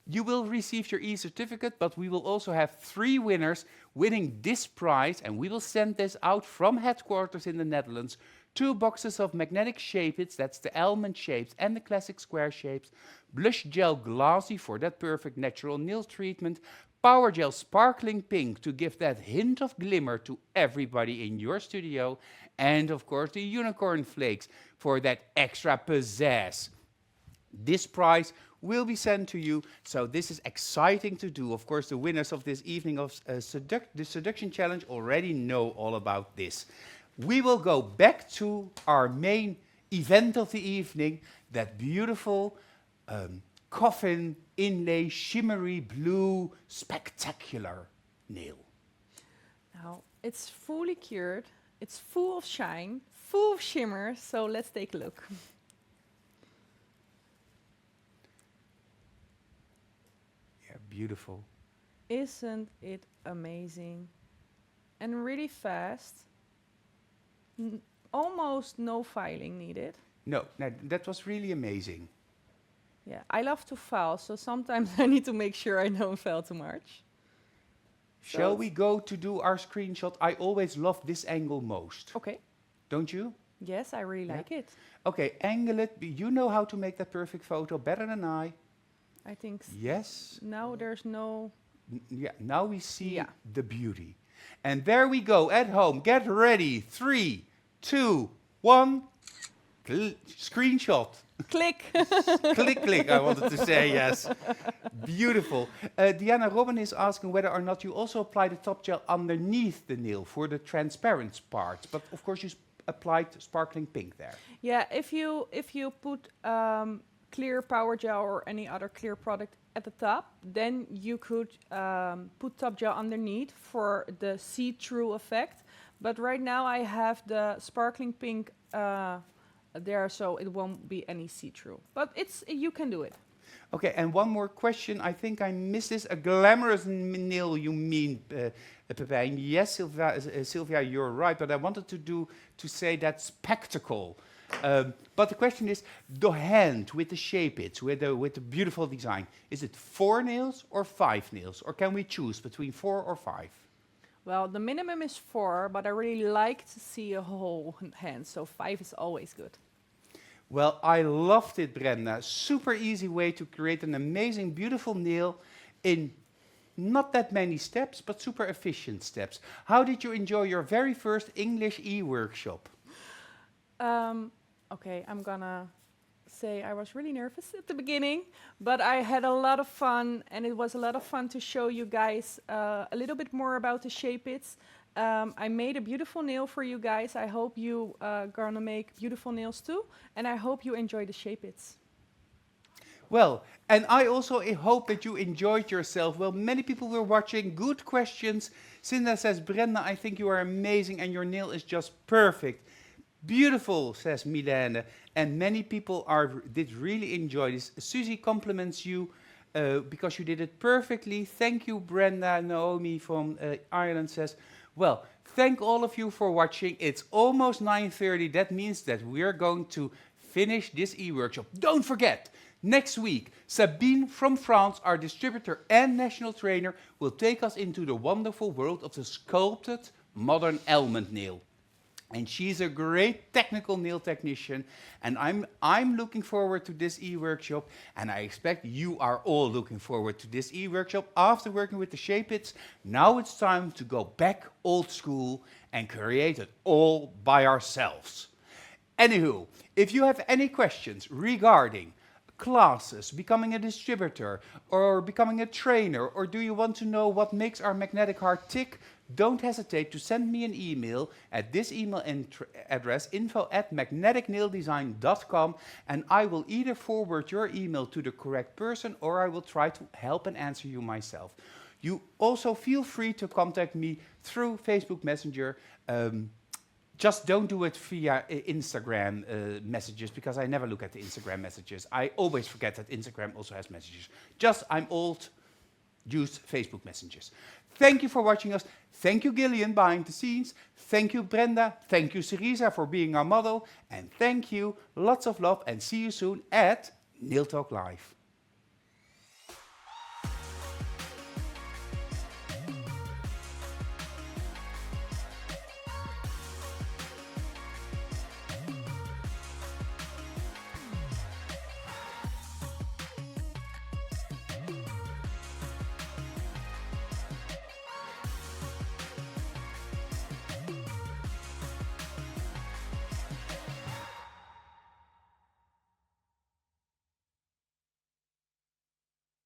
[SPEAKER 1] You will receive your e-certificate, but we will also have 3 winners winning this prize, and we will send this out from headquarters in the Netherlands, 2 boxes of magnetic shape-its, that's the almond shapes and the classic square shapes, blush gel glassy for that perfect natural nail treatment, power gel sparkling pink to give that hint of glimmer to everybody in your studio, and of course the unicorn flakes for that extra pizzazz. This prize will be sent to you, so this is exciting to do. Of course, the winners of this evening of the Seduction Challenge already know all about this. We will go back to our main event of the evening, that beautiful coffin inlay, shimmery blue, spectacular nail.
[SPEAKER 2] Now, it's fully cured, it's full of shine, full of shimmer, so let's take a look.
[SPEAKER 1] Yeah, beautiful.
[SPEAKER 2] Isn't it amazing? And really fast. Almost no filing needed.
[SPEAKER 1] No, that was really amazing.
[SPEAKER 2] Yeah, I love to file, so sometimes I need to make sure I don't file too much.
[SPEAKER 1] Shall we go to do our screenshot? I always love this angle most.
[SPEAKER 2] Okay.
[SPEAKER 1] Don't you?
[SPEAKER 2] Yes, I really like it.
[SPEAKER 1] Okay, angle it. You know how to make that perfect photo better than I.
[SPEAKER 2] I think
[SPEAKER 1] Yes.
[SPEAKER 2] now there's no...
[SPEAKER 1] Yeah, now we see
[SPEAKER 2] Yeah.
[SPEAKER 1] the beauty. And there we go, at home. Get ready. 3, 2, 1. Screenshot.
[SPEAKER 2] Click!
[SPEAKER 1] Click, click, I wanted to say, yes. Beautiful. Diana Robin is asking whether or not you also apply the top gel underneath the nail for the transparent parts. But of course you applied sparkling pink there.
[SPEAKER 2] Yeah, if you put clear power gel or any other clear product at the top, then you could put top gel underneath for the see-through effect. But right now I have the sparkling pink there, so it won't be any see-through. But you can do it.
[SPEAKER 1] Okay, and one more question. I think I missed this. A glamorous nail, you mean, Pepijn? Yes, Sylvia, you're right. But I wanted to say that spectacle. But the question is, the hand with the shape-its, with the beautiful design, is it 4 nails or 5 nails? Or can we choose between 4 or 5?
[SPEAKER 2] Well, the minimum is 4, but I really like to see a whole hand, so 5 is always good.
[SPEAKER 1] Well, I loved it, Brenda. Super easy way to create an amazing, beautiful nail in not that many steps, but super efficient steps. How did you enjoy your very first English e-workshop?
[SPEAKER 2] Okay, I'm gonna say I was really nervous at the beginning, but I had a lot of fun, and it was a lot of fun to show you guys a little bit more about the shape-its. I made a beautiful nail for you guys. I hope you gonna make beautiful nails too, and I hope you enjoy the shape-its.
[SPEAKER 1] Well, and I also hope that you enjoyed yourself. Well, many people were watching. Good questions. Cinda says, Brenda, I think you are amazing and your nail is just perfect. Beautiful, says Milene. And many people did really enjoy this. Susie compliments you because you did it perfectly. Thank you, Brenda. Naomi from Ireland says, well, thank all of you for watching. It's almost 9:30. That means that we're going to finish this e-workshop. Don't forget, next week, Sabine from France, our distributor and national trainer, will take us into the wonderful world of the sculpted modern almond nail. And she's a great technical nail technician, and I'm looking forward to this e-workshop, and I expect you are all looking forward to this e-workshop. After working with the shape-its, now it's time to go back old school and create it all by ourselves. Anywho, if you have any questions regarding classes, becoming a distributor, or becoming a trainer, or do you want to know what makes our magnetic heart tick, don't hesitate to send me an email at this email address, info@magneticnaildesign.com, and I will either forward your email to the correct person or I will try to help and answer you myself. You also feel free to contact me through Facebook Messenger. Just don't do it via Instagram messages, because I never look at the Instagram messages. I always forget that Instagram also has messages. I'm old, use Facebook messages. Thank you for watching us. Thank you, Gillian, behind the scenes. Thank you, Brenda. Thank you, Cerisa, for being our model. And thank you, lots of love, and see you soon at Nail Talk Live.